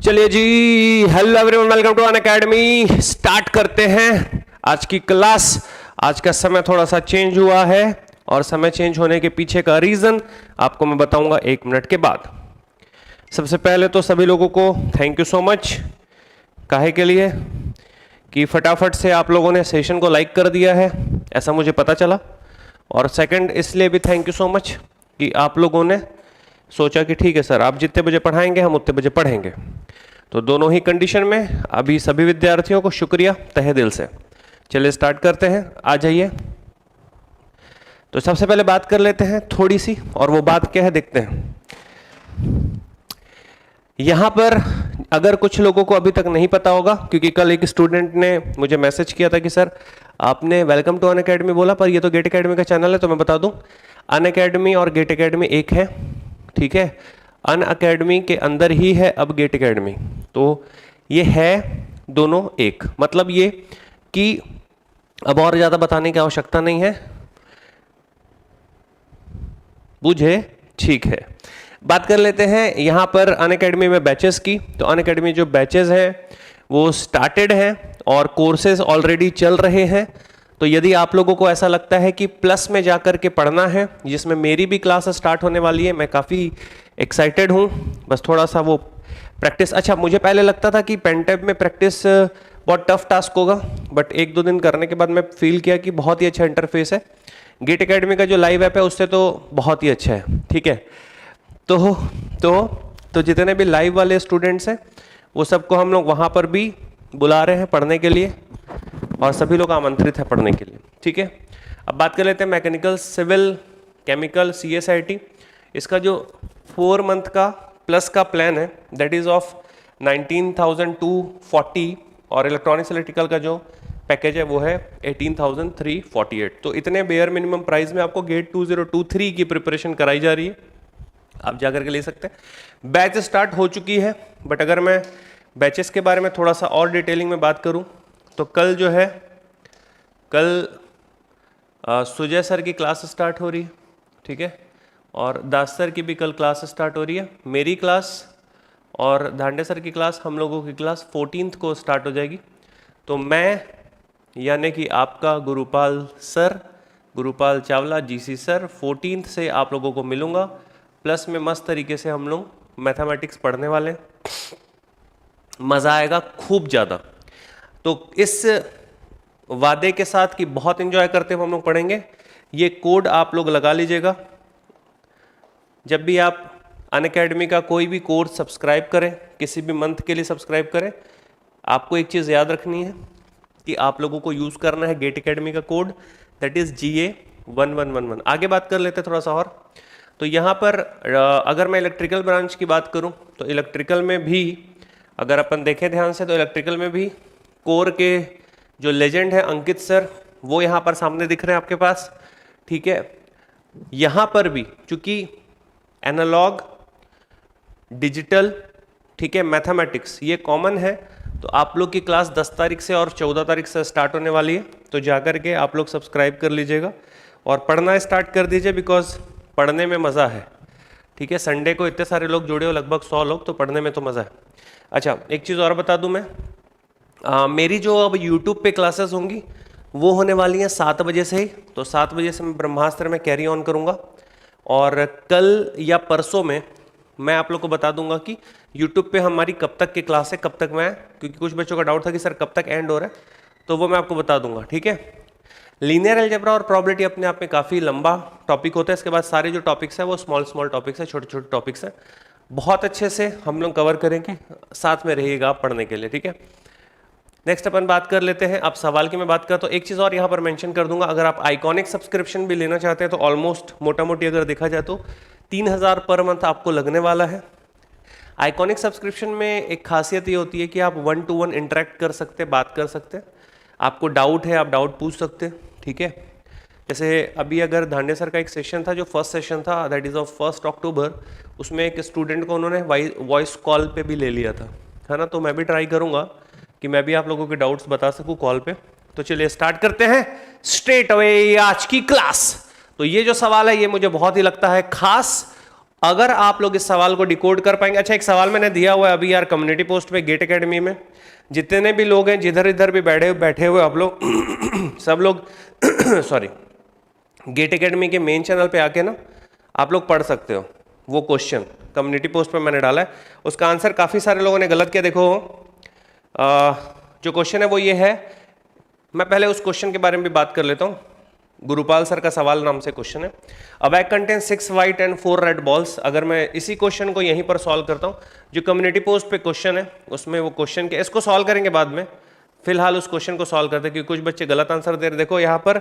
चलिए जी, hello everyone, welcome to Unacademy. Start करते हैं आज की क्लास। आज का समय थोड़ा सा चेंज हुआ है और समय चेंज होने के पीछे का रीजन आपको मैं बताऊंगा 1 मिनट के बाद। सबसे पहले तो सभी लोगों को थैंक यू सो मच। काहे के लिए कि फटाफट से आप लोगों ने सेशन को लाइक कर दिया है, ऐसा मुझे पता चला। और सेकंड इसलिए भी थैंक यू सो मच कि आप लोगों ने सोचा कि ठीक है सर, आप जितने बजे पढ़ाएंगे हम उतने बजे पढ़ेंगे। तो दोनों ही कंडीशन में अभी सभी विद्यार्थियों को शुक्रिया तहे दिल से। चलिए स्टार्ट करते हैं, आ जाइए। तो सबसे पहले बात कर लेते हैं थोड़ी सी, और वो बात क्या है देखते हैं। यहां पर अगर कुछ लोगों को अभी तक नहीं पता होगा, क्योंकि कल एक स्टूडेंट ने मुझे मैसेज किया था कि सर आपने वेलकम टू अनअकैडमी बोला, पर ये तो गेट अकेडमी का चैनल है। तो मैं बता दूं, अनअकैडमी और गेट अकेडमी एक है, ठीक है। अनअकैडमी के अंदर ही है अब गेट अकेडमी, तो ये है दोनों एक। मतलब ये कि अब और ज़्यादा बताने की आवश्यकता नहीं है, बुझे? ठीक है। बात कर लेते हैं यहाँ पर अनअकैडमी में बैचेस की। तो अनअकैडमी जो बैचेस हैं वो स्टार्टेड हैं और कोर्सेज ऑलरेडी चल रहे हैं। तो यदि आप लोगों को ऐसा लगता है कि प्लस में जाकर के पढ़ना है, जिसमें मेरी भी क्लास स्टार्ट होने वाली है, मैं काफ़ी एक्साइटेड हूँ। बस थोड़ा सा वो प्रैक्टिस, अच्छा मुझे पहले लगता था कि पेंटैब में प्रैक्टिस बहुत टफ टास्क होगा, बट 1-2 दिन करने के बाद मैं फील किया कि बहुत ही अच्छा इंटरफेस है। गेट अकेडमी का जो लाइव ऐप है उससे तो बहुत ही अच्छा है, ठीक है। तो जितने भी लाइव वाले स्टूडेंट्स हैं वो सबको हम लोग वहाँ पर भी बुला रहे हैं पढ़ने के लिए, और सभी लोग आमंत्रित हैं पढ़ने के लिए, ठीक है। अब बात कर लेते हैं मैकेनिकल, सिविल, केमिकल, CSIT। इसका जो 4 मंथ का प्लस का प्लान है दैट इज़ ऑफ 19,240, और इलेक्ट्रॉनिक्स इलेक्ट्रिकल का जो पैकेज है वो है 18,348। तो इतने बेयर मिनिमम प्राइस में आपको गेट 2023 की प्रिपरेशन कराई जा रही है, आप जाकर के ले सकते हैं। बैच स्टार्ट हो चुकी है, बट अगर मैं बैचेस के बारे में थोड़ा सा और डिटेलिंग में बात करूं तो कल जो है, कल सुजय सर की क्लास स्टार्ट हो रही है, ठीक है, और दास सर की भी कल क्लास स्टार्ट हो रही है। मेरी क्लास और धांडे सर की क्लास, हम लोगों की क्लास 14 को स्टार्ट हो जाएगी। तो मैं यानी कि आपका Gurupal sir, Gurupal Chawla GC sir, 14 से आप लोगों को मिलूँगा। प्लस में मस्त तरीके से हम लोग मैथमेटिक्स पढ़ने वाले हैं, मज़ा आएगा खूब ज़्यादा। तो इस वादे के साथ कि बहुत एंजॉय करते हुए हम लोग पढ़ेंगे, ये कोड आप लोग लगा लीजिएगा। जब भी आप अनअकैडमी का कोई भी कोर्स सब्सक्राइब करें, किसी भी मंथ के लिए सब्सक्राइब करें, आपको एक चीज़ याद रखनी है कि आप लोगों को यूज़ करना है गेट अकेडमी का कोड, दैट इज़ GA1111। आगे बात कर लेते हैं थोड़ा सा और। तो यहाँ पर अगर मैं इलेक्ट्रिकल ब्रांच की बात करूँ तो इलेक्ट्रिकल में भी अगर अपन देखें ध्यान से, तो इलेक्ट्रिकल में भी कोर के जो लेजेंड है अंकित सर, वो यहाँ पर सामने दिख रहे हैं आपके पास, ठीक है। यहाँ पर भी चूंकि एनालॉग, डिजिटल, ठीक है, मैथमेटिक्स ये कॉमन है, तो आप लोग की क्लास 10 तारीख से और 14 तारीख से स्टार्ट होने वाली है। तो जाकर के आप लोग सब्सक्राइब कर लीजिएगा और पढ़ना स्टार्ट कर दीजिए, बिकॉज पढ़ने में मज़ा है, ठीक है। संडे को इतने सारे लोग जुड़े हो, लगभग 100 लोग, तो पढ़ने में तो मज़ा है। अच्छा, एक चीज़ और बता दूं मैं, मेरी जो अब यूट्यूब पे क्लासेस होंगी वो होने वाली हैं 7 बजे से ही। तो 7 बजे से मैं ब्रह्मास्त्र में कैरी ऑन करूँगा, और कल या परसों में मैं आप लोग को बता दूंगा कि यूट्यूब पे हमारी कब तक की क्लास है, कब तक मैं, क्योंकि कुछ बच्चों का डाउट था कि सर कब तक एंड हो रहा है, तो वो मैं आपको बता दूंगा, ठीक है। लीनियर अलजेब्रा और प्रोबेबिलिटी अपने आप में काफ़ी लंबा टॉपिक होता है। इसके बाद सारे जो टॉपिक्स हैं वो स्मॉल टॉपिक्स हैं, छोटे छोटे टॉपिक्स हैं, बहुत अच्छे से हम लोग कवर करेंगे। साथ में रहिएगा आप पढ़ने के लिए, ठीक है। नेक्स्ट अपन बात कर लेते हैं, अब सवाल की मैं बात करता हूँ। एक चीज़ और यहाँ पर मेंशन कर दूंगा, अगर आप आइकॉनिक सब्सक्रिप्शन भी लेना चाहते हैं तो ऑलमोस्ट मोटा मोटी अगर देखा जाए तो 3,000 पर मंथ आपको लगने वाला है। आइकॉनिक सब्सक्रिप्शन में एक खासियत ये होती है कि आप 1 to 1 इंटरेक्ट कर सकते, बात कर सकते, आपको डाउट है आप डाउट पूछ सकते, ठीक है। जैसे अभी अगर धांडे सर का एक सेशन था, जो फर्स्ट सेशन था, दैट इज़ ऑफ 1 अक्टूबर, उसमें एक स्टूडेंट को उन्होंने वॉइस कॉल पे भी ले लिया था, है ना। तो मैं भी ट्राई करूँगा कि मैं भी आप लोगों के डाउट्स बता सकूँ कॉल पे। तो चलिए स्टार्ट करते हैं स्ट्रेट अवे आज की क्लास। तो ये जो सवाल है ये मुझे बहुत ही लगता है खास, अगर आप लोग इस सवाल को डिकोड कर पाएंगे। अच्छा, एक सवाल मैंने दिया हुआ है अभी यार कम्युनिटी पोस्ट पे गेट एकेडमी में, जितने भी लोग हैं जिधर इधर भी बैठे हुए आप लोग सब लोग सॉरी, गेट एकेडमी के मेन चैनल पे आके ना आप लोग पढ़ सकते हो। वो क्वेश्चन कम्युनिटी पोस्ट पे मैंने डाला है, उसका आंसर काफ़ी सारे लोगों ने गलत किया। देखो जो क्वेश्चन है वो ये है, मैं पहले उस क्वेश्चन के बारे में भी बात कर लेता हूँ। गुरुपाल सर का सवाल नाम से क्वेश्चन है, अ bag contain 6 white and 4 red balls. अगर मैं इसी क्वेश्चन को यहीं पर सॉल्व करता हूँ, जो कम्युनिटी पोस्ट पे क्वेश्चन है उसमें वो क्वेश्चन के, इसको सॉल्व करेंगे बाद में, फिलहाल उस क्वेश्चन को सॉल्व करते हैं क्योंकि कुछ बच्चे गलत आंसर दे रहे। देखो यहाँ पर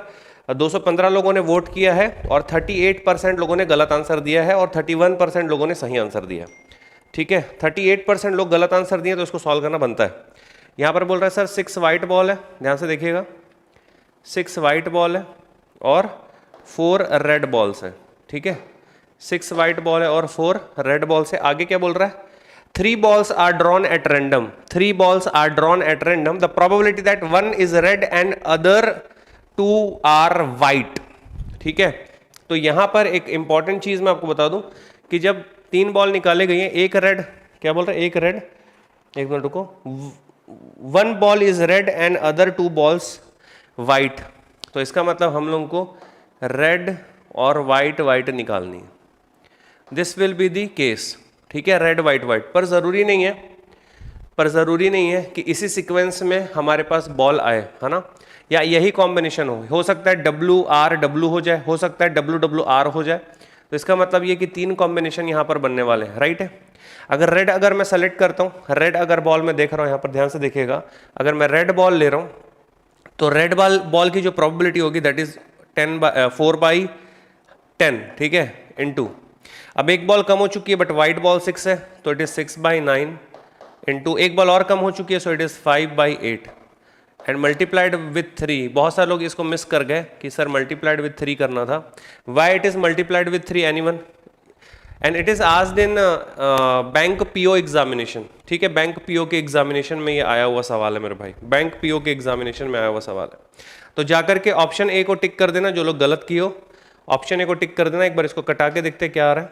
215 लोगों ने वोट किया है और 38% लोगों ने गलत आंसर दिया है और 31% लोगों ने सही आंसर दिया है। ठीक है, 38% लोग गलत आंसर दिए तो इसको सॉल्व करना बनता है। यहाँ पर बोल रहा है सर 6 वाइट बॉल है, ध्यान से देखिएगा, 6 वाइट बॉल है और 4 रेड बॉल्स हैं। ठीक है, 6 वाइट बॉल है और 4 रेड बॉल्स है। आगे क्या बोल रहा है, 3 balls are drawn at random. 3 balls are drawn at random. The probability that one is red and other 2 are white. ठीक है, तो यहां पर एक इंपॉर्टेंट चीज मैं आपको बता दूं कि जब 3 बॉल निकाले गई हैं, एक रेड, क्या बोल रहे हैं, एक रेड, एक मिनट रुको, 1 ball is red and other 2 balls white. तो इसका मतलब हम लोगों को रेड और वाइट निकालनी है। This will be the case. ठीक है, रेड वाइट वाइट, पर ज़रूरी नहीं है कि इसी सीक्वेंस में हमारे पास बॉल आए, है ना, या यही कॉम्बिनेशन हो सकता है WR हो जाए, हो सकता है WWR हो जाए। तो इसका मतलब ये कि 3 कॉम्बिनेशन यहाँ पर बनने वाले हैं, राइट है। अगर रेड अगर मैं सेलेक्ट करता हूँ, रेड अगर बॉल मैं देख रहा हूँ यहाँ पर ध्यान से देखिएगा, अगर मैं रेड बॉल ले रहा हूँ तो रेड बॉल की जो प्रोबेबिलिटी होगी दैट इज 4/10, ठीक है, इनटू, अब एक बॉल कम हो चुकी है बट वाइट बॉल 6 है तो इट इज 6/9 इनटू, एक बॉल और कम हो चुकी है सो it is 5/8 and multiplied with 3। बहुत सारे लोग इसको मिस कर गए कि सर मल्टीप्लाइड विथ 3 करना था। Why it is multiplied with 3, anyone? And it is asked in bank PO examination. ठीक है, बैंक पीओ के एग्जामिनेशन में ये आया हुआ सवाल है मेरे भाई, बैंक पीओ के एग्जामिनेशन में आया हुआ सवाल है। तो जाकर के ऑप्शन ए को टिक कर देना, जो लोग गलत किए हो ऑप्शन ए को टिक कर देना। एक बार इसको कटा के देखते हैं क्या आ रहा है।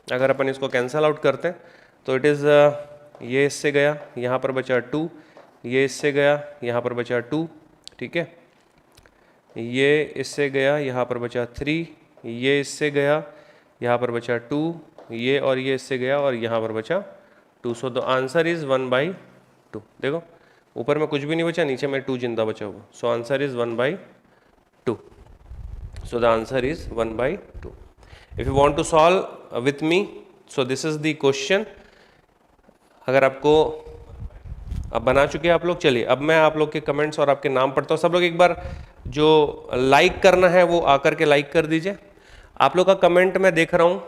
अगर अपन इसको कैंसल आउट करते हैं तो इट इज़ ये इससे गया, यहाँ पर बचा 2, ये इससे गया, यहाँ पर बचा 2, ठीक है, ये इससे गया, यहाँ पर बचा 3, ये इससे गया, यहाँ पर बचा 2, ये और ये इससे गया और यहाँ पर बचा 2। सो द आंसर इज 1/2। देखो ऊपर में कुछ भी नहीं बचा, नीचे में 2 जिंदा बचा हुआ। So answer is 1/2। So the answer is 1/2। If you want to solve with me, so this is the question. अगर आपको अब बना चुके हैं आप लोग, चलिए अब मैं आप लोग के कमेंट्स और आपके नाम पढ़ता हूँ। सब लोग एक बार जो लाइक करना है वो आकर के लाइक कर दीजिए। आप लोग का कमेंट मैं देख रहा हूँ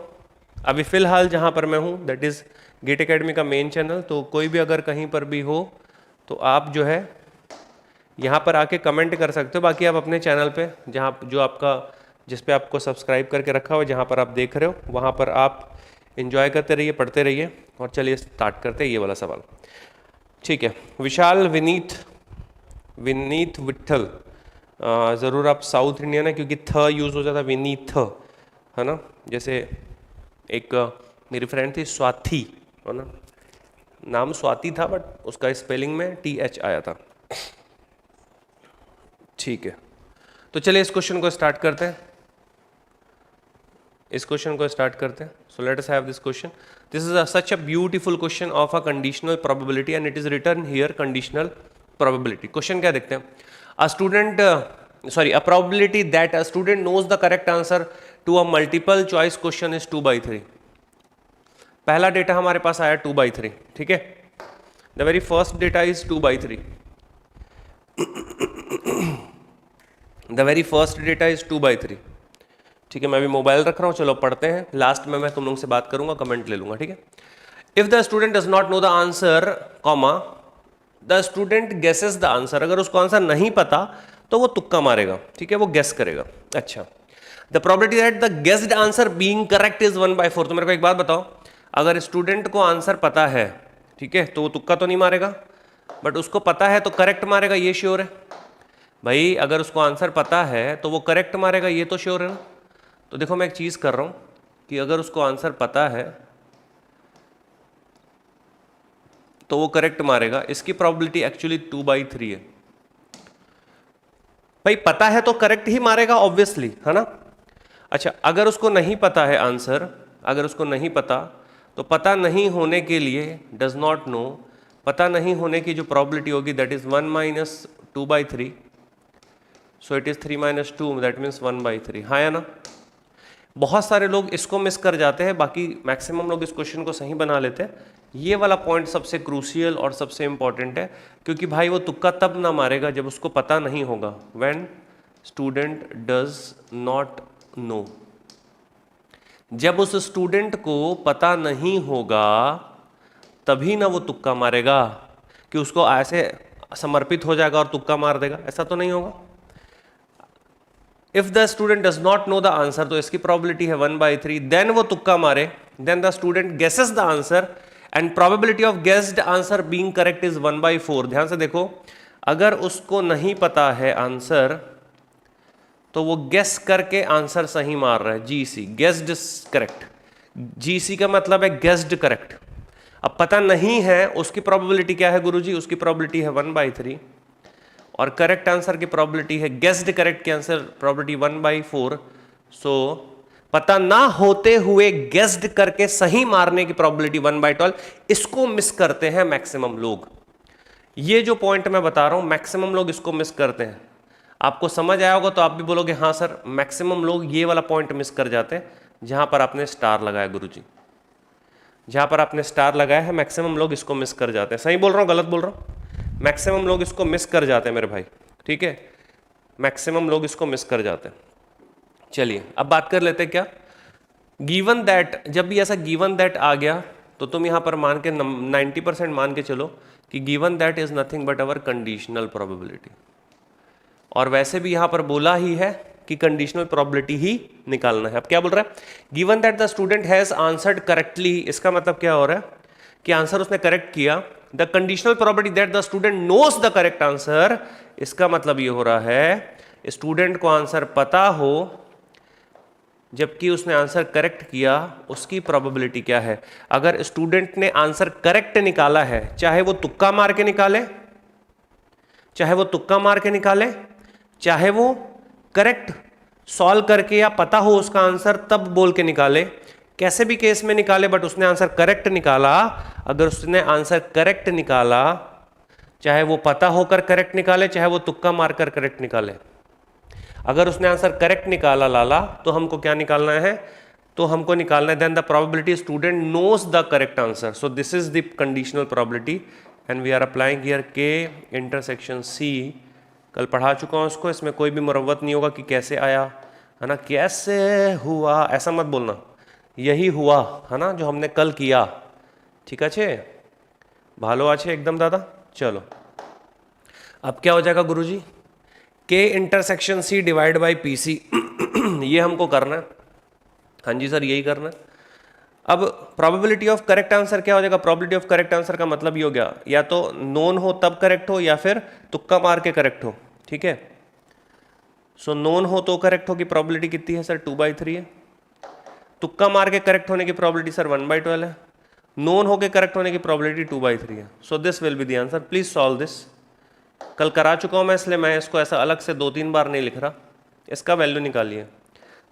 अभी फ़िलहाल जहाँ पर मैं हूँ, दैट इज़ गेट एकेडमी का मेन चैनल। तो कोई भी अगर कहीं पर भी हो तो आप जो है यहाँ पर आके कमेंट कर सकते हो। बाकी आप अपने चैनल पे जहाँ जो आपका जिस पे आपको सब्सक्राइब करके रखा हुआ है, जहाँ पर आप देख रहे हो वहाँ पर आप एंजॉय करते रहिए, पढ़ते रहिए। और चलिए स्टार्ट करते हैं ये वाला सवाल। ठीक है, विशाल विनीत विट्ठल, ज़रूर आप साउथ इंडियन है क्योंकि थ यूज़ हो जाता है, विनीत है ना। जैसे एक मेरी फ्रेंड थी स्वाति, है ना, नाम स्वाति था बट उसका स्पेलिंग में TH आया था। ठीक है, तो चलिए इस क्वेश्चन को स्टार्ट करते हैं। So let us have this question. This is such a beautiful question of a conditional probability and it is written here conditional probability. Question क्या देखते हैं, a probability that a student knows the correct answer to a multiple choice question is 2/3। पहला data हमारे पास आया 2/3, ठीक है, the very first data is 2/3। The very first data is 2/3। ठीक है, मैं भी मोबाइल रख रहा हूँ, चलो पढ़ते हैं। लास्ट में मैं तुम लोगों से बात करूंगा, कमेंट ले लूंगा, ठीक है। If the student does not know the answer comma the student guesses the answer, अगर उसको आंसर नहीं पता तो वो तुक्का मारेगा, ठीक है, वो गेस करेगा। अच्छा, the probability that the guessed answer being correct is 1/4। तो मेरे को एक बात बताओ, अगर स्टूडेंट को आंसर पता है, ठीक है, तो वो तुक्का तो नहीं मारेगा, बट उसको पता है तो करेक्ट मारेगा, ये श्योर है भाई। अगर उसको आंसर पता है तो वो करेक्ट मारेगा, ये तो श्योर है ना। तो देखो मैं एक चीज़ कर रहा हूँ, कि अगर उसको आंसर पता है तो वो करेक्ट मारेगा। इसकी प्रोबेबिलिटी एक्चुअली 2/3 है। भाई पता है तो करेक्ट ही मारेगा ऑब्वियसली, है ना। अच्छा, अगर उसको नहीं पता है आंसर, अगर उसको नहीं पता, तो पता नहीं होने के लिए डज नॉट नो, पता नहीं होने की जो प्रोबेबिलिटी होगी that is 1 - 2/3, so it is 3 - 2, that means 1/3। हाँ या ना। बहुत सारे लोग इसको मिस कर जाते हैं, बाकी मैक्सिमम लोग इस क्वेश्चन को सही बना लेते हैं। ये वाला पॉइंट सबसे क्रूशियल और सबसे इंपॉर्टेंट है, क्योंकि भाई वो तुक्का तब ना मारेगा जब उसको पता नहीं होगा। When student does not no, जब उस स्टूडेंट को पता नहीं होगा तभी ना वो तुक्का मारेगा, कि उसको ऐसे समर्पित हो जाएगा और तुक्का मार देगा, ऐसा तो नहीं होगा। If the student does not know the answer, तो इसकी प्रोबेबिलिटी है 1/3, देन वो तुक्का मारे, then the student guesses the answer and probability of guessed answer being correct is 1/4। ध्यान से देखो, अगर उसको नहीं पता है आंसर तो वो गेस करके आंसर सही मार रहा है, जीसी, गेस्ड करेक्ट। जीसी का मतलब है गेस्ड करेक्ट। अब पता नहीं है, उसकी प्रोबेबिलिटी क्या है गुरुजी? उसकी प्रोबेबिलिटी है 1/3, और करेक्ट आंसर की प्रोबेबिलिटी है, गेस्ड करेक्ट की आंसर प्रोबेबिलिटी 1/4। सो पता ना होते हुए गेस्ड करके सही मारने की प्रोबेबिलिटी 1/12। इसको मिस करते हैं मैक्सिमम लोग। ये जो पॉइंट मैं बता रहा हूं, मैक्सिमम लोग इसको मिस करते हैं। आपको समझ आया होगा तो आप भी बोलोगे हाँ सर, मैक्सिमम लोग ये वाला पॉइंट मिस कर जाते हैं, जहां पर आपने स्टार लगाया गुरुजी, जहां पर आपने स्टार लगाया है, मैक्सिमम लोग इसको मिस कर जाते हैं। सही बोल रहा हूं, गलत बोल रहा हूं? मैक्सिमम लोग इसको मिस कर जाते हैं मेरे भाई, ठीक है, मैक्सिमम लोग इसको मिस कर जाते हैं। चलिए अब बात कर लेते हैं क्या, गिवन दैट। जब भी ऐसा गिवन दैट आ गया तो तुम यहां पर मान के 90% मान के चलो कि given that is nothing but our conditional probability. और वैसे भी यहां पर बोला ही है कि कंडीशनल प्रोबेबिलिटी ही निकालना है। अब क्या बोल रहा है? Given that the student has answered correctly. इसका मतलब क्या हो रहा है कि आंसर उसने करेक्ट किया। The conditional probability that the student knows the correct answer, इसका मतलब ये हो रहा है स्टूडेंट को आंसर पता हो जबकि उसने आंसर करेक्ट किया, उसकी प्रोबेबिलिटी क्या है। अगर स्टूडेंट ने आंसर करेक्ट निकाला है, चाहे वो तुक्का मार के निकाले, चाहे वो तुक्का मार के निकाले, चाहे वो करेक्ट सॉल्व करके या पता हो उसका आंसर तब बोल के निकाले, कैसे भी केस में निकाले, बट उसने आंसर करेक्ट निकाला। अगर उसने आंसर करेक्ट निकाला, चाहे वो पता होकर करेक्ट निकाले, चाहे वो तुक्का मारकर करेक्ट निकाले, अगर उसने आंसर करेक्ट निकाला लाला, तो हमको क्या निकालना है? तो हमको निकालना है then the probability student knows the correct answer. So this is the conditional probability and we are applying here K intersection C. कल पढ़ा चुका हूँ इसको, इसमें कोई भी मुरव्वत नहीं होगा कि कैसे आया, है ना, कैसे हुआ, ऐसा मत बोलना, यही हुआ, है ना, जो हमने कल किया। ठीक है, भालो आछे एकदम दादा। चलो अब क्या हो जाएगा guruji? K intersection C divide by P C. ये हमको करना है। हाँ जी सर, यही करना है। अब प्रोबेबिलिटी ऑफ करेक्ट आंसर क्या हो जाएगा? प्रोबेबिलिटी ऑफ करेक्ट आंसर का मतलब ये हो गया, या तो नोन हो तब करेक्ट हो, या फिर तुक्का मार के करेक्ट हो। ठीक है, सो नोन हो तो करेक्ट होगी, प्रोबेबिलिटी कितनी है सर? 2/3 है। तुक्का मार के करेक्ट होने की प्रोबेबिलिटी सर 1/12 है। नोन हो के करेक्ट होने की प्रोबेबिलिटी 2/3 है। So this will be the answer. Please solve this. कल करा चुका हूं मैं, इसलिए मैं इसको ऐसा अलग से 2-3 बार नहीं लिख रहा। इसका वैल्यू निकालिए।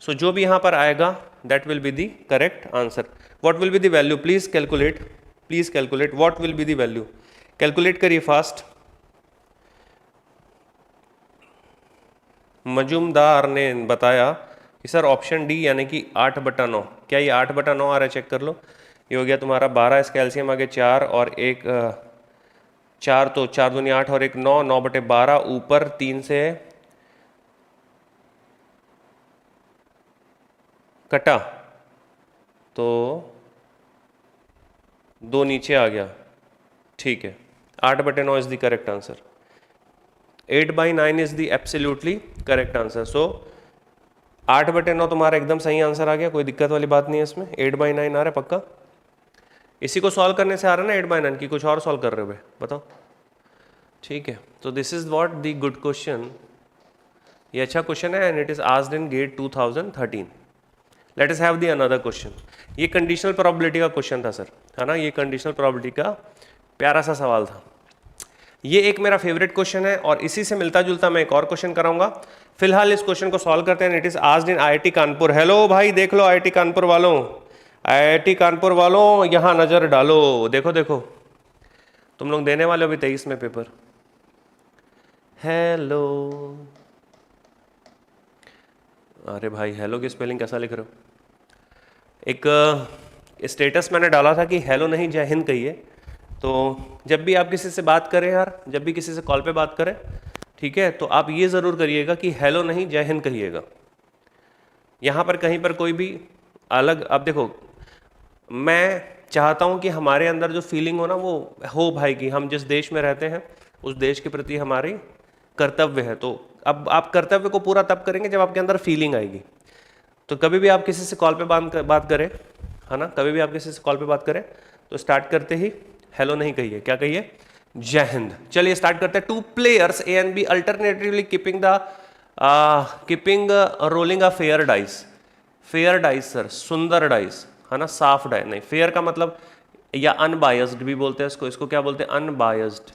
सो जो भी यहां पर आएगा that will be the correct answer. What will be the value? Please calculate, please calculate what will be the value. Calculate करिए फास्ट। मजुमदार ने बताया कि सर ऑप्शन डी यानी कि 8/9। क्या ये 8/9 आ रहा है? चेक कर लो। ये हो गया तुम्हारा 12, इसका एलसीएम आगे 4 और 1 4, तो 4 दूनी 8 और 1 9, 9/12 ऊपर 3 से कटा तो 2 नीचे आ गया। ठीक है, 8/9 is the correct answer. 8/9 is the absolutely correct answer. So 8/9 तुम्हारा एकदम सही आंसर आ गया, कोई दिक्कत वाली बात नहीं है इसमें। 8/9 आ रहा है पक्का? इसी को सॉल्व करने से आ रहा है ना 8/9 की? कुछ और सॉल्व कर रहे हो बताओ? ठीक है, तो this is what the good question. ये अच्छा क्वेश्चन है and it is asked in GATE 2013। Let us have the another question. ये कंडीशनल प्रोबेबिलिटी का क्वेश्चन था सर, है ना, ये कंडीशनल प्रोबेबिलिटी का प्यारा सा सवाल था। ये एक मेरा फेवरेट क्वेश्चन है और इसी से मिलता जुलता मैं एक और क्वेश्चन कराऊंगा। फिलहाल इस क्वेश्चन को सॉल्व करते हैं। It is asked in IIT Kanpur. Hello भाई, देख लो आईआईटी कानपुर वालों, आईआईटी कानपुर वालों यहाँ नजर डालो, देखो देखो तुम लोग देने वाले हो अभी 23 में पेपर। हेलो, अरे भाई हेलो की स्पेलिंग कैसा लिख रहे हो? एक स्टेटस मैंने डाला था कि हेलो नहीं जय हिंद कहिए। तो जब भी आप किसी से बात करें यार, जब भी किसी से कॉल पे बात करें, ठीक है, तो आप ये ज़रूर करिएगा कि हेलो नहीं जय हिंद कहिएगा। यहाँ पर कहीं पर कोई भी अलग, अब देखो मैं चाहता हूँ कि हमारे अंदर जो फीलिंग हो ना वो हो भाई कि हम जिस देश में रहते हैं उस देश के प्रति हमारी कर्तव्य है। तो अब आप कर्तव्य को पूरा तब करेंगे जब आपके अंदर फीलिंग आएगी। तो कभी भी आप किसी से कॉल पे बात करें, है ना, कभी भी आप किसी से कॉल पे बात करें तो स्टार्ट करते ही हेलो नहीं कहिए, क्या कहिए? जय हिंद। चलिए स्टार्ट करते हैं। 2 players A and B alternatively keeping rolling a fair dice. Fair dice sir, सुंदर डाइस, है ना, साफ डाइस नहीं, फेयर का मतलब, या अनबायस्ड भी बोलते हैं इसको, इसको क्या बोलते हैं? अनबायस्ड।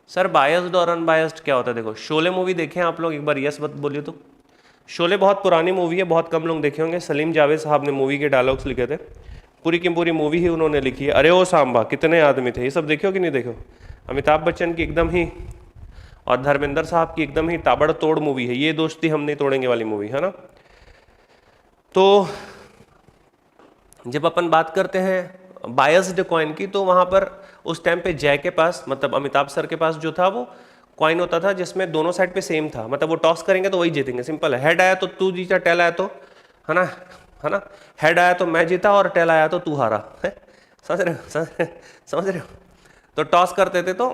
सर बायस्ड और अनबायस्ड क्या होता है? देखो शोले मूवी देखें आप लोग, एक बार यस मत बोलिए तो। शोले बहुत पुरानी मूवी है, बहुत कम लोग देखे होंगे। सलीम जावेद साहब ने मूवी के डायलॉग्स लिखे थे, पूरी की पूरी मूवी ही उन्होंने लिखी है। अरे ओ सांबा कितने आदमी थे, ये सब देखो कि नहीं देखो? अमिताभ बच्चन की एकदम ही और धर्मेंद्र साहब की एकदम ही ताबड़तोड़ मूवी है ये, दोस्ती हम नहीं तोड़ेंगे वाली मूवी, है ना। तो जब अपन बात करते हैं बायस्ड कॉइन की, तो वहाँ पर उस टाइम पे जय के पास, मतलब अमिताभ सर के पास जो था वो कॉइन होता था जिसमें दोनों साइड पे सेम था, मतलब वो टॉस करेंगे तो वही जीतेंगे। सिंपल है, हेड आया तो तू जीता, टेल आया तो, है ना, है ना, हेड आया तो मैं जीता और टेल आया तो तू हारा है। समझ रहे हो? समझ रहे हो? तो टॉस करते थे तो